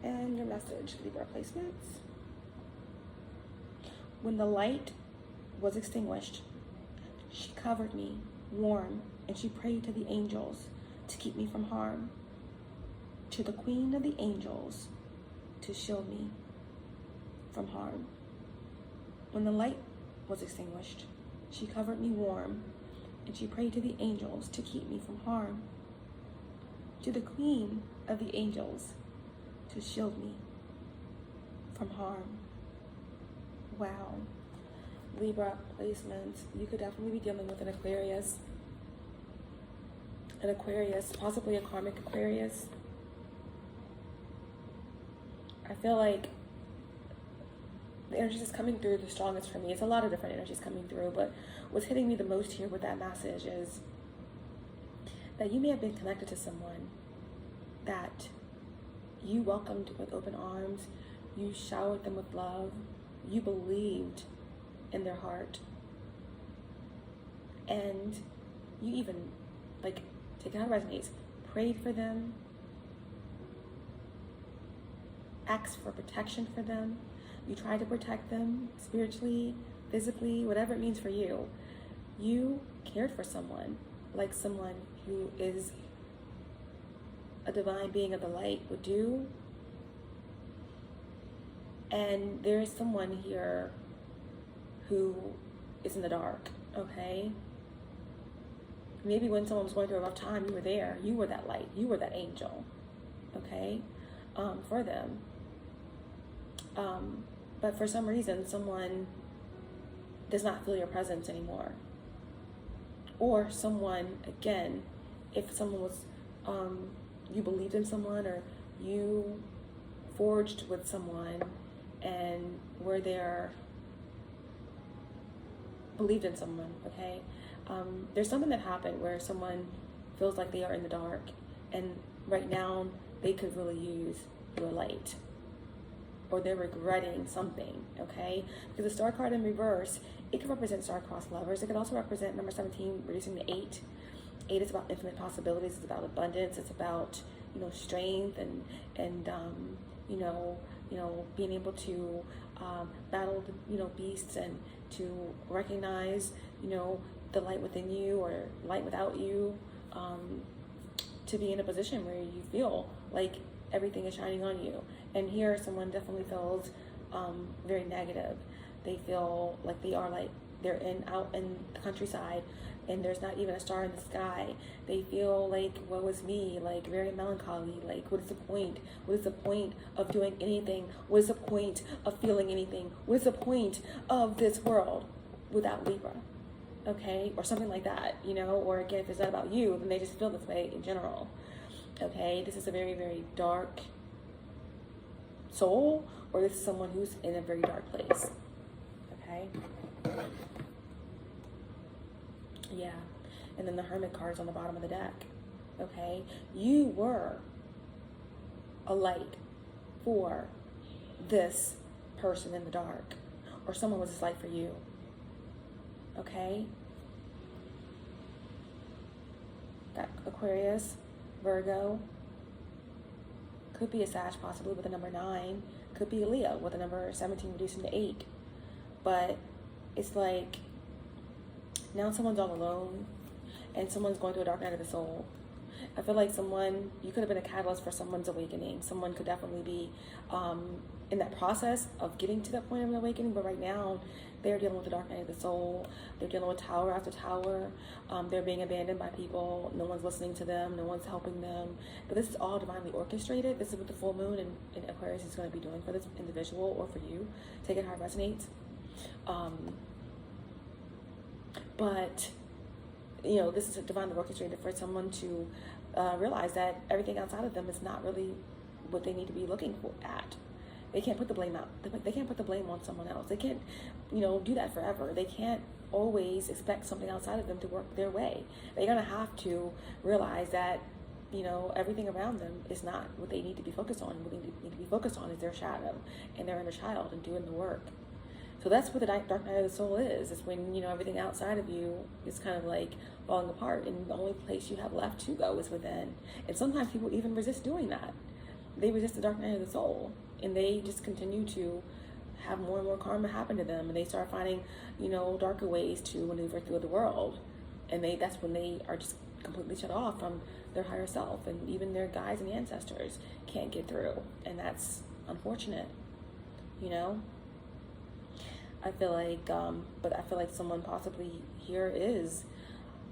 And your message, Libra placements. When the light was extinguished, she covered me warm, and she prayed to the angels to keep me from harm, to the queen of the angels to shield me from harm. When the light was extinguished, she covered me warm, and she prayed to the angels to keep me from harm, to the queen of the angels to shield me from harm. Wow. Libra placements. You could definitely be dealing with an Aquarius. An Aquarius, possibly a karmic Aquarius. I feel like the energy that's coming through the strongest for me. It's a lot of different energies coming through, but what's hitting me the most here with that message is that you may have been connected to someone that you welcomed with open arms, you showered them with love, you believed in their heart, and you even, like, take it how it resonates, prayed for them, asked for protection for them, you tried to protect them spiritually, physically, whatever it means for you. You cared for someone like someone who is a divine being of the light would do. And there is someone here who is in the dark, okay? Maybe when someone was going through a rough time, you were there. You were that light. You were that angel, okay, for them. But for some reason, someone does not feel your presence anymore. Or someone, again, if someone was, you believed in someone, or you forged with someone and were there, believed in someone, okay? There's something that happened where someone feels like they are in the dark, and right now they could really use your light, or they're regretting something, okay? Because the star card in reverse, it can represent star-crossed lovers. It can also represent number 17, reducing to 8. 8 is about infinite possibilities. It's about abundance. It's about, strength and being able to battle, beasts, and to recognize, the light within you or light without you, to be in a position where you feel like everything is shining on you. And here someone definitely feels very negative. They feel like they're out in the countryside and there's not even a star in the sky. They feel like, woe is me, like very melancholy, like what is the point? What is the point of doing anything? What is the point of feeling anything? What is the point of this world without Libra? Okay, or something like that, or again, if it's not about you, then they just feel this way in general. Okay, this is a very, very dark soul, or this is someone who's in a very dark place. Okay. Yeah. And then the Hermit card's on the bottom of the deck. Okay. You were a light for this person in the dark, or someone was this light for you. Okay. Got Aquarius, Virgo. Could be a Sag possibly with the number 9. Could be a Leo with the number 17 reducing to 8. But it's like now someone's all alone and someone's going through a dark night of the soul. I feel like you could have been a catalyst for someone's awakening. Someone could definitely be in that process of getting to that point of an awakening, but right now they're dealing with the dark night of the soul. They're dealing with tower after tower. They're being abandoned by people. No one's listening to them. No one's helping them. But this is all divinely orchestrated. This is what the full moon in Aquarius is going to be doing for this individual or for you. Take it how it resonates. But this is divinely orchestrated for someone to realize that everything outside of them is not really what they need to be looking at. They can't put the blame out. They can't put the blame on someone else. They can't, do that forever. They can't always expect something outside of them to work their way. They're gonna have to realize that, everything around them is not what they need to be focused on. What they need to be focused on is their shadow and their inner child and doing the work. So that's what the dark night of the soul is. It's when, everything outside of you is kind of like falling apart, and the only place you have left to go is within. And sometimes people even resist doing that. They resist the dark night of the soul, and they just continue to have more and more karma happen to them, and they start finding, darker ways to maneuver through the world. And that's when they are just completely shut off from their higher self, and even their guides and ancestors can't get through. And that's unfortunate, I feel like someone possibly here is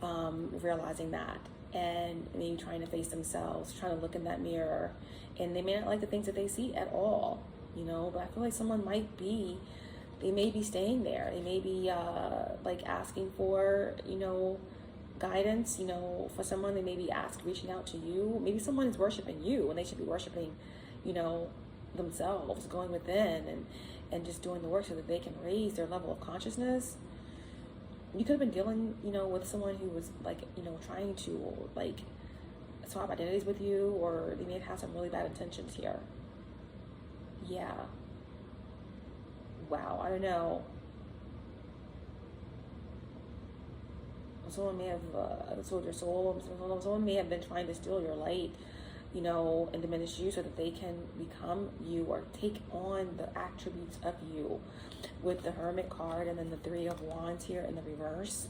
realizing that, and maybe trying to face themselves, trying to look in that mirror, and they may not like the things that they see at all, but I feel like someone they may be staying there. They may be asking for, guidance, for someone. They may be reaching out to you. Maybe someone is worshiping you when they should be worshiping, themselves, going within and just doing the work so that they can raise their level of consciousness. You could have been dealing, with someone who was trying to swap identities with you, or they may have some really bad intentions here. Yeah. Wow, I don't know. Someone may have sold your soul. Someone may have been trying to steal your light, and diminish you so that they can become you or take on the attributes of you, with the Hermit card and then the 3 of Wands here in the reverse.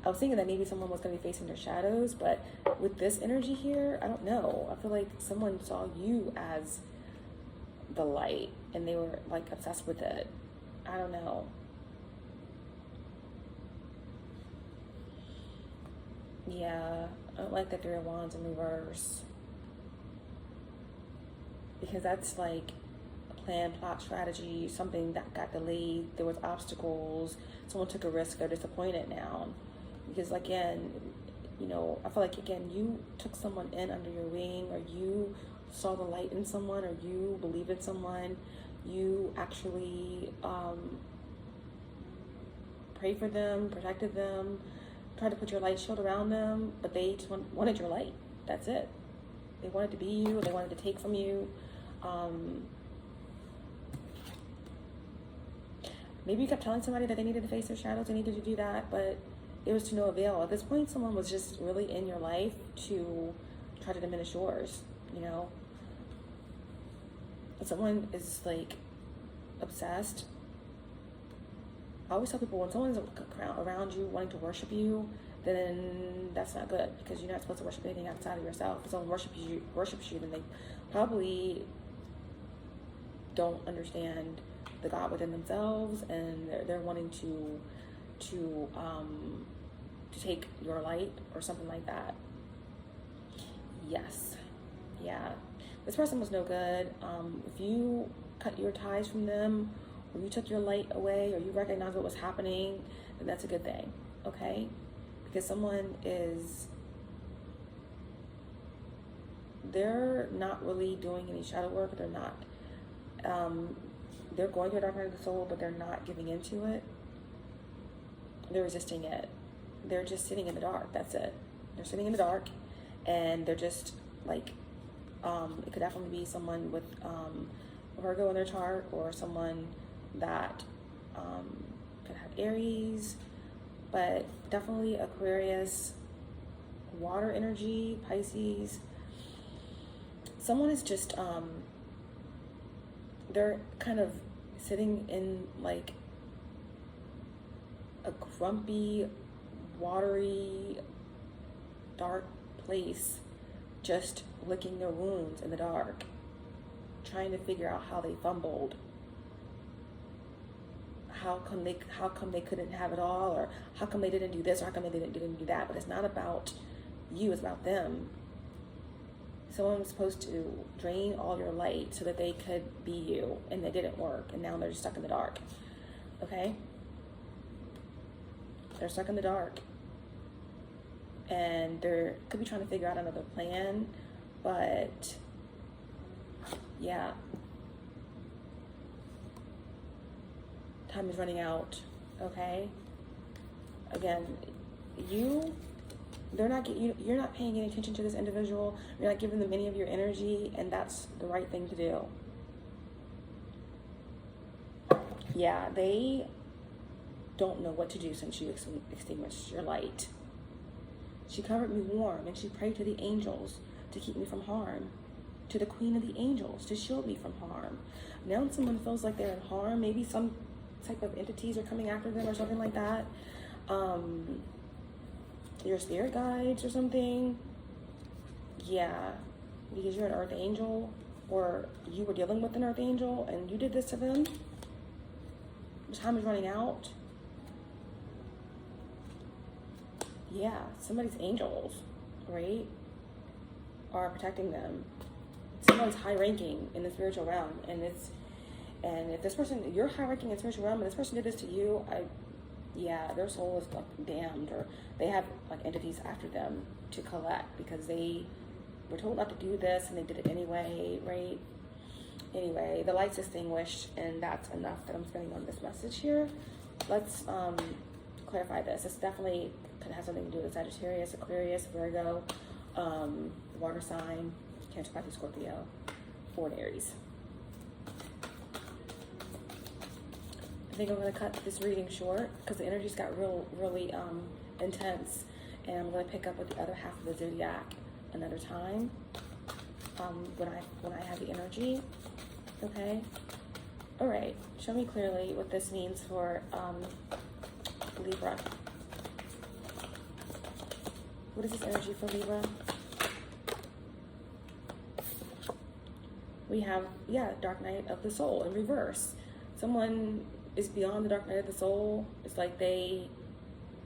I was thinking that maybe someone was going to be facing their shadows, but with this energy here, I don't know. I feel like someone saw you as the light and they were like obsessed with it. I don't know. Yeah, I don't like the Three of Wands in reverse, because that's like a plan, plot, strategy, something that got delayed. There was obstacles. Someone took a risk. They're disappointed now. Because again, you know, I feel like, again, you took someone in under your wing, or you saw the light in someone, or you believed in someone. You actually prayed for them, protected them, tried to put your light shield around them, but they just wanted your light. That's it. They wanted to be you. They wanted to take from you. Maybe you kept telling somebody that they needed to face their shadows, they needed to do that, but it was to no avail. At this point, someone was just really in your life to try to diminish yours, you know? If someone is like obsessed, I always tell people, when someone's around you wanting to worship you, then that's not good, because you're not supposed to worship anything outside of yourself. If someone worships you, then they probably don't understand the God within themselves, and they're wanting to take your light or something like that. Yes, yeah. This person was no good. If you cut your ties from them, or you took your light away, or you recognize what was happening, then that's a good thing, okay? Because someone is, they're not really doing any shadow work. They're not, they're going through a dark night of the soul, but they're not giving into it. They're resisting it. They're just sitting in the dark. That's it. They're sitting in the dark, and they're just like, it could definitely be someone with Virgo in their chart, or someone that could have Aries, but definitely Aquarius, water energy, Pisces. Someone is just, they're kind of sitting in like a grumpy, watery, dark place, just licking their wounds in the dark, trying to figure out how they fumbled. How come they couldn't have it all, or how come they didn't do this, or how come they didn't do that? But it's not about you, it's about them. Someone was supposed to drain all your light so that they could be you, and they didn't work, and now they're just stuck in the dark. Okay? They're stuck in the dark, and they're could be trying to figure out another plan, but yeah, time is running out. Okay, again, you're not paying any attention to this individual. You're not giving them any of your energy, and that's the right thing to do. Yeah, they don't know what to do since you extinguished your light. She covered me warm, and she prayed to the angels to keep me from harm, to the queen of the angels to shield me from harm. Now when someone feels like they're in harm, maybe some type of entities are coming after them or something like that, your spirit guides or something. Yeah, because you're an earth angel, or you were dealing with an earth angel and you did this to them. Time is running out. Yeah, somebody's angels, right, are protecting them. Someone's high ranking in the spiritual realm, and if this person, you're high ranking in the spiritual realm, and this person did this to you, yeah, their soul is like damned, or they have like entities after them to collect, because they were told not to do this and they did it anyway, right? Anyway, the light's extinguished, and that's enough that I'm spending on this message here. Let's clarify this. This definitely could have something to do with Sagittarius, Aquarius, Virgo, water sign, Cancer, Pisces, Scorpio, or an Aries. I think I'm going to cut this reading short because the energies got really intense, and I'm going to pick up with the other half of the zodiac another time when I have the energy. Okay. All right. Show me clearly what this means for Libra. What is this energy for Libra? We have, yeah, dark night of the soul in reverse. Someone is beyond the dark night of the soul. It's like they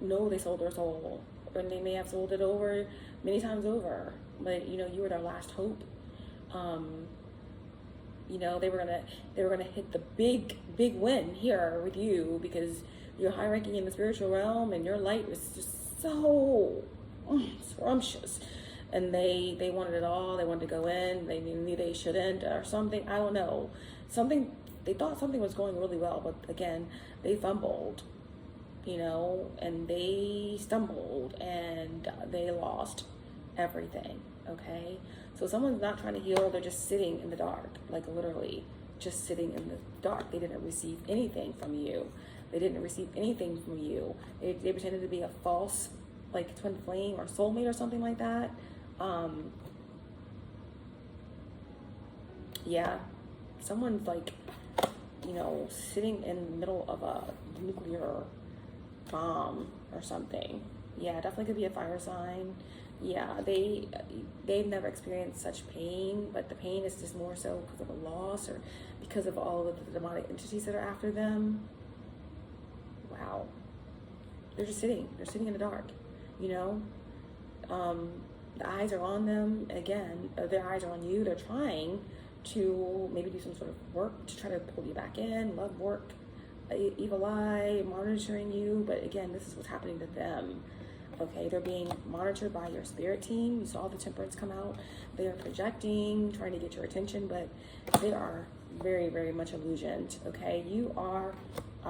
know they sold their soul, and they may have sold it over many times over, but you know, you were their last hope. You know, they were gonna hit the big win here with you, because you're high ranking in the spiritual realm and your light was just so scrumptious, and they wanted it all. They wanted to go in. They knew they shouldn't, or something. I don't know. Something, they thought something was going really well, but again, they fumbled, you know, and they stumbled and they lost everything. Okay, so someone's not trying to heal. They're just sitting in the dark, like literally just sitting in the dark. They didn't receive anything from you. They didn't receive anything from you. They pretended to be a false, like, twin flame or soulmate or something like that. Yeah, someone's like, you know, sitting in the middle of a nuclear bomb or something. Yeah, definitely could be a fire sign. Yeah, they've never experienced such pain, but the pain is just more so because of a loss or because of all of the demonic entities that are after them. Wow. They're just sitting. They're sitting in the dark, you know? The eyes are on them. Again, their eyes are on you. They're trying to maybe do some sort of work to try to pull you back in, love work, evil eye, monitoring you. But again, this is what's happening to them. Okay, they're being monitored by your spirit team. You saw the temperance come out. They are projecting, trying to get your attention, but they are very, very much illusioned. Okay, you are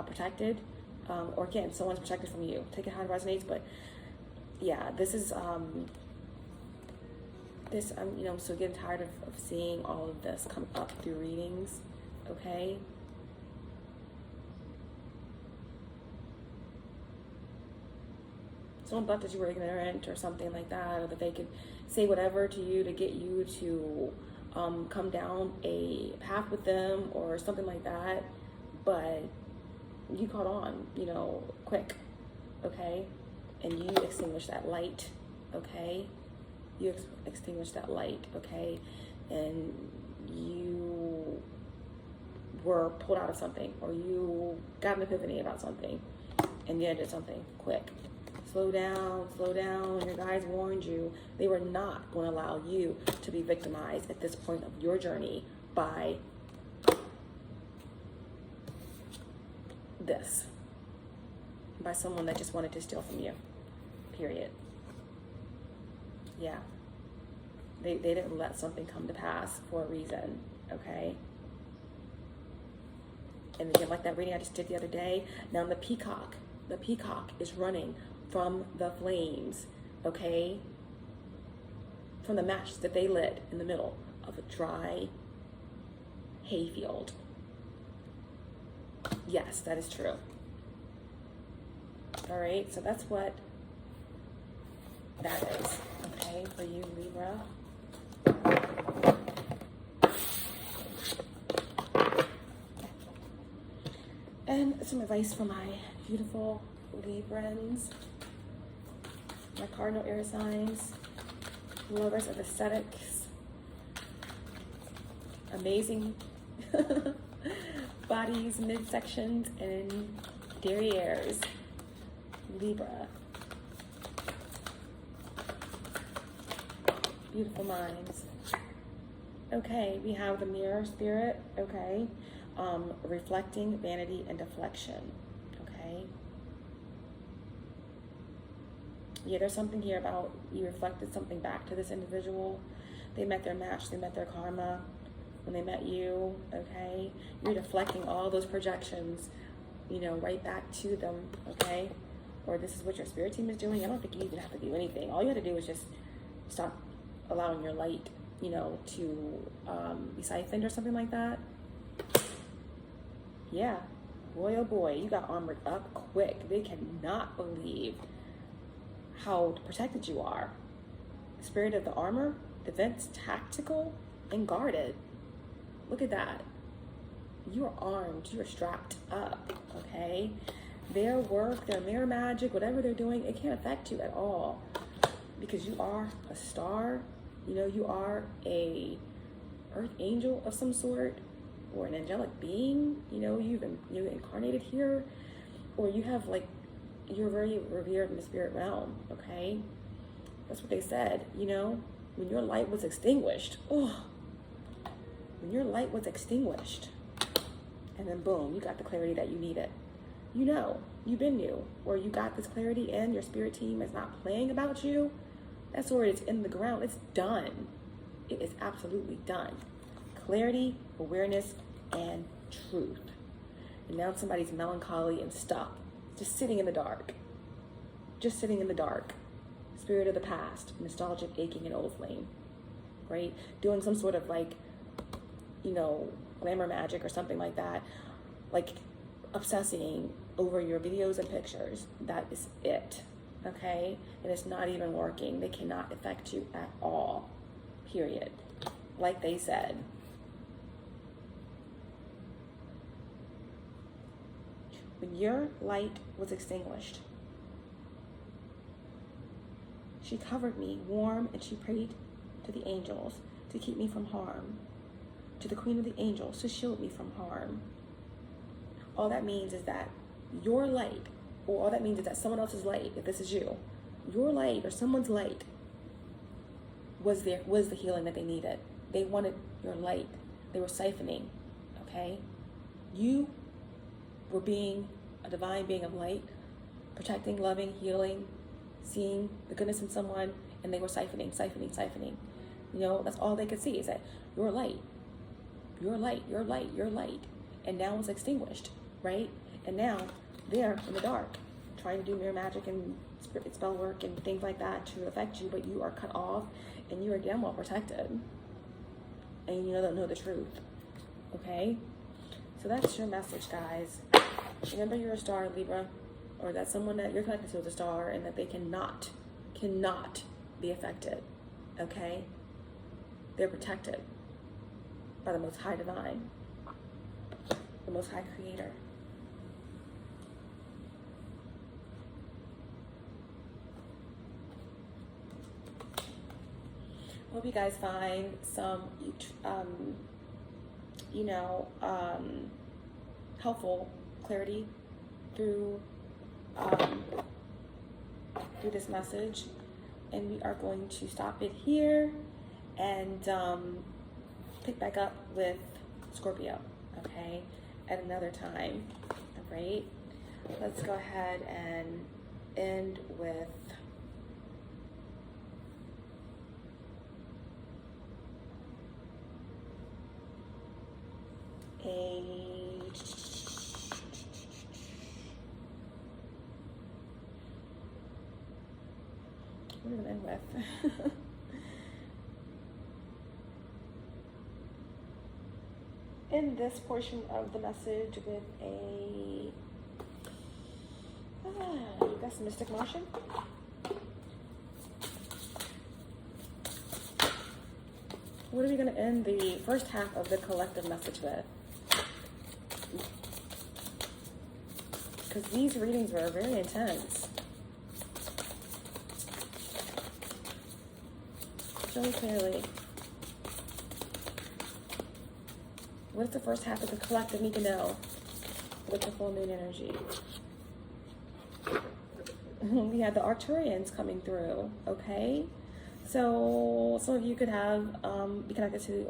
protected, or again, someone's protected from you. Take it how it resonates, but yeah, this is you know, I'm so getting tired of seeing all of this come up through readings. Okay. Someone thought that you were ignorant or something like that, or that they could say whatever to you to get you to come down a path with them or something like that. But you caught on, you know, quick, okay? And you extinguished that light, okay? You extinguished that light, okay? And you were pulled out of something, or you got an epiphany about something, and you did something quick. Slow down, slow down. Your guides warned you. They were not going to allow you to be victimized at this point of your journey by this. By someone that just wanted to steal from you. Period. Yeah. They didn't let something come to pass for a reason, okay? And again, like that reading I just did the other day, now the peacock is running from the flames, okay? From the match that they lit in the middle of a dry hayfield. Yes, that is true. All right, so that's what that is, okay, for you, Libra. And some advice for my beautiful Librans, my cardinal air signs, lovers of aesthetics, amazing bodies, midsections, and derrieres, Libra. Beautiful minds. Okay, we have the mirror spirit, okay, reflecting, vanity, and deflection, okay. Yeah, there's something here about you reflected something back to this individual. They met their match, they met their karma when they met you, okay? You're deflecting all those projections, you know, right back to them, okay? Or this is what your spirit team is doing. I don't think you even have to do anything. All you have to do is just stop allowing your light, you know, to be siphoned or something like that. Yeah, boy, oh boy, you got armored up quick. They cannot believe how protected you are. Spirit of the armor, defense, tactical, and guarded. Look at that. You are armed, you are strapped up, okay? Their work, their mirror magic, whatever they're doing, it can't affect you at all, because you are a star. You know, you are a earth angel of some sort, or an angelic being, you know, you've incarnated here, or you have like, you're very revered in the spirit realm, okay? That's what they said, you know, when your light was extinguished, oh, when your light was extinguished, and then boom, you got the clarity that you needed. You know, you've been new, or you got this clarity and your spirit team is not playing about you. That's where it's in the ground. It's done. It is absolutely done. Clarity, awareness, and truth. And now somebody's melancholy and stuck, just sitting in the dark. Just sitting in the dark. Spirit of the past, nostalgic, aching, and old flame, right? Doing some sort of like, you know, glamour magic or something like that, like obsessing over your videos and pictures. That is it, okay? And it's not even working. They cannot affect you at all, period. Like they said. When your light was extinguished, she covered me warm and she prayed to the angels to keep me from harm, to the Queen of the Angels to shield me from harm. All that means is that your light, or all that means is that someone else's light, if this is you, your light or someone's light was the healing that they needed. They wanted your light. They were siphoning, okay? You were being a divine being of light, protecting, loving, healing, seeing the goodness in someone, and they were siphoning. You know, that's all they could see is that your light, and now it's extinguished, right? And now they're in the dark, trying to do mirror magic and spell work and things like that to affect you, but you are cut off and you are damn well protected. And you don't know the truth, okay? So that's your message, guys. Remember, you're a star, Libra, or that someone that you're connected to is a star, and that they cannot be affected, okay? They're protected by the Most High Divine, the Most High Creator. Hope you guys find some, helpful clarity through this message. And we are going to stop it here and pick back up with Scorpio, okay, at another time. All right, let's go ahead and end with what did I end with? In this portion of the message with that's Mystic Martian. What are we going to end the first half of the collective message with? Because these readings were very intense. Show me clearly. What's the first half of the collective need to know with the full moon energy? We had the Arcturians coming through, okay? So some of you could have, be connected to,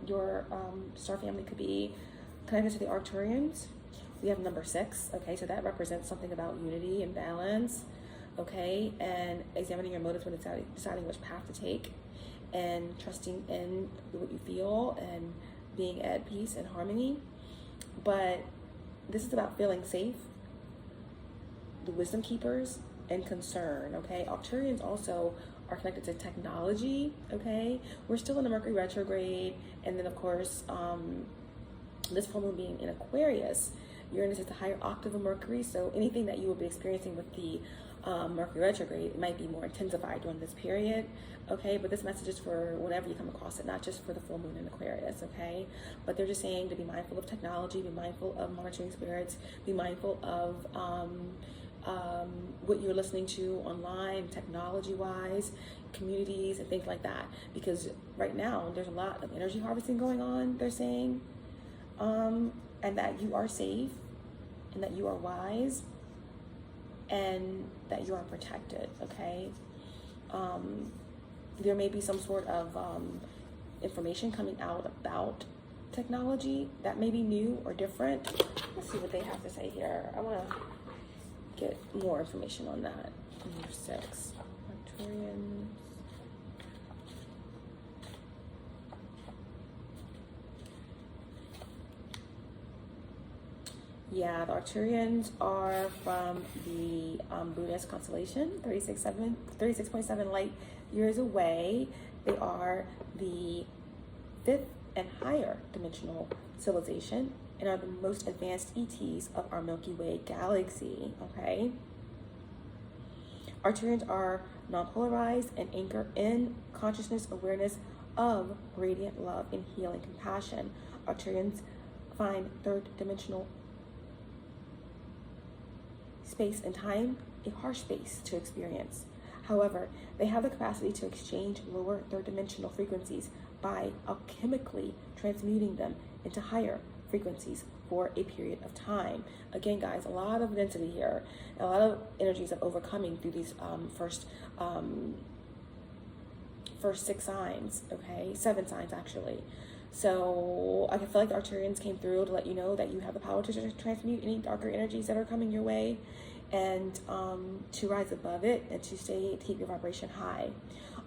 your star family could be connected to the Arcturians. We have number 6, okay? So that represents something about unity and balance, okay? And examining your motives when deciding which path to take, and trusting in what you feel, and being at peace and harmony. But this is about feeling safe, the wisdom keepers, and concern, okay? Arcturians also are connected to technology, okay? We're still in the Mercury retrograde, and then of course, this full moon being in Aquarius, Uranus is the higher octave of Mercury, so anything that you will be experiencing with the Mercury retrograde, it might be more intensified during this period, okay? But this message is for whenever you come across it, not just for the full moon in Aquarius, okay? But they're just saying to be mindful of technology, be mindful of monitoring spirits, be mindful of what you're listening to online, technology-wise, communities, and things like that. Because right now, there's a lot of energy harvesting going on, they're saying, and that you are safe, and that you are wise, and that you are protected, okay? There may be some sort of information coming out about technology that may be new or different. Let's see what they have to say here. I want to get more information on that. Number 6, Arcturians. Yeah, the Arcturians are from the Buddhist constellation, 36.7 light years away. They are the 5th and higher dimensional civilization and are the most advanced ETs of our Milky Way galaxy, okay? Arcturians are non-polarized and anchor in consciousness awareness of radiant love and healing compassion. Arcturians find third dimensional space and time a harsh space to experience. However, they have the capacity to exchange lower third dimensional frequencies by alchemically transmuting them into higher frequencies for a period of time. Again, guys, a lot of density here, and a lot of energies of overcoming through these first 6 signs, okay? 7 signs, actually. So I feel like the Arcturians came through to let you know that you have the power to transmute any darker energies that are coming your way, and to rise above it and to keep your vibration high.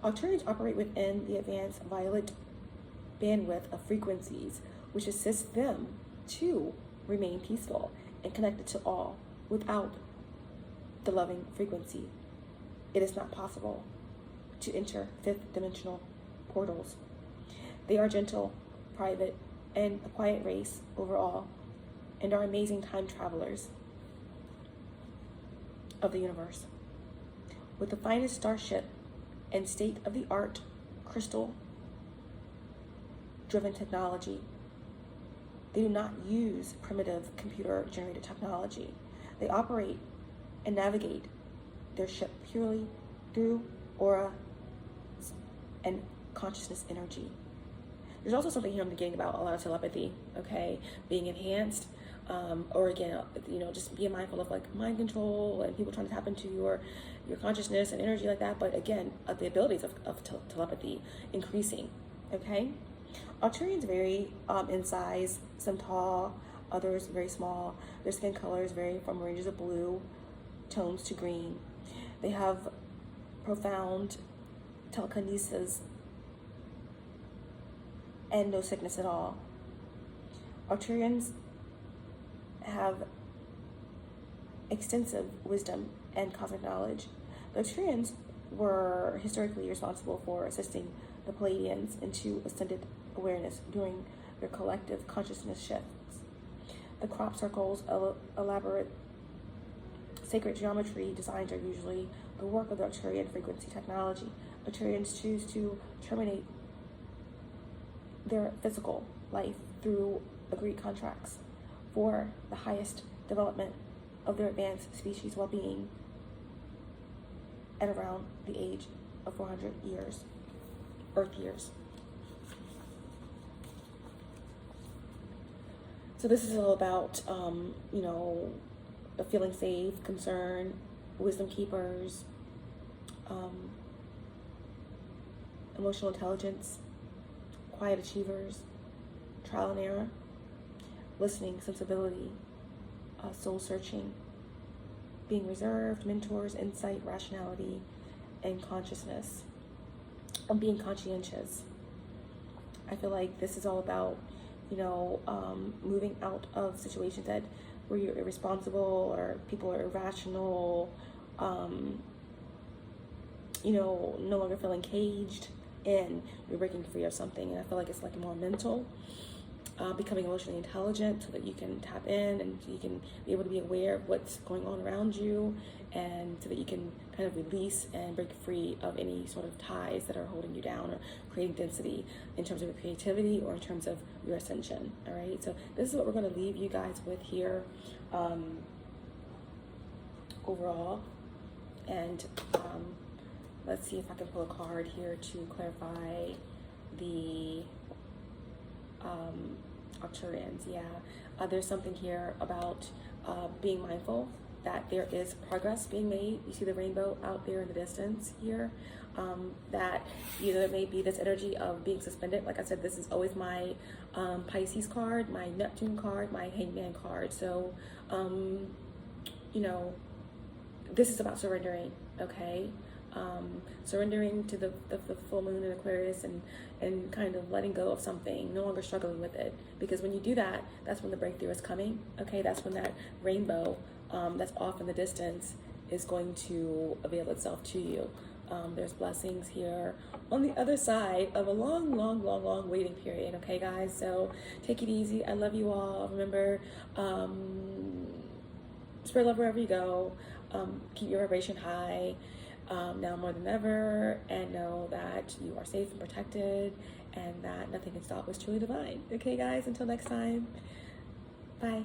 Arcturians operate within the advanced violet bandwidth of frequencies, which assists them to remain peaceful and connected to all. Without the loving frequency, it is not possible to enter 5th dimensional portals. They are gentle, private, and a quiet race overall, and are amazing time travelers of the universe. With the finest starship and state-of-the-art crystal-driven technology, they do not use primitive computer-generated technology. They operate and navigate their ship purely through aura and consciousness energy. There's also something here I'm getting about a lot of telepathy, okay? Being enhanced, or again, just being mindful of like mind control and people trying to tap into your consciousness and energy like that. But again, the abilities of telepathy increasing, okay? Arcturians vary in size, some tall, others very small. Their skin colors vary from ranges of blue tones to green. They have profound telekinesis and no sickness at all. Arcturians have extensive wisdom and cosmic knowledge. The Arcturians were historically responsible for assisting the Pleiadians into ascended awareness during their collective consciousness shifts. The crop circles, elaborate sacred geometry designs are usually the work of the Arcturian frequency technology. Arcturians choose to terminate their physical life through agreed contracts for the highest development of their advanced species well-being at around the age of 400 years, Earth years. So this is all about, feeling safe, concern, wisdom keepers, emotional intelligence, quiet achievers, trial and error, listening, sensibility, soul searching, being reserved, mentors, insight, rationality, and consciousness, and being conscientious. I feel like this is all about, moving out of situations where you're irresponsible or people are irrational, no longer feeling caged, and you're breaking free of something. And I feel like it's like more mental, becoming emotionally intelligent so that you can tap in and you can be able to be aware of what's going on around you, and so that you can kind of release and break free of any sort of ties that are holding you down or creating density in terms of your creativity or in terms of your ascension. All right, so this is what we're going to leave you guys with here overall. And let's see if I can pull a card here to clarify the Arcturians. Yeah, there's something here about being mindful that there is progress being made. You see the rainbow out there in the distance here. That, you know, there may be this energy of being suspended. Like I said, this is always my Pisces card, my Neptune card, my Hangman card. So, you know, this is about surrendering, okay? Surrendering to the full moon in Aquarius and kind of letting go of something, no longer struggling with it. Because when you do that, that's when the breakthrough is coming, okay? That's when that rainbow that's off in the distance is going to avail itself to you. There's blessings here on the other side of a long waiting period, okay, guys? So take it easy. I love you all. Remember, spread love wherever you go. Keep your vibration high. Now more than ever, and know that you are safe and protected, and that nothing can stop what's truly divine. Okay, guys, until next time, bye.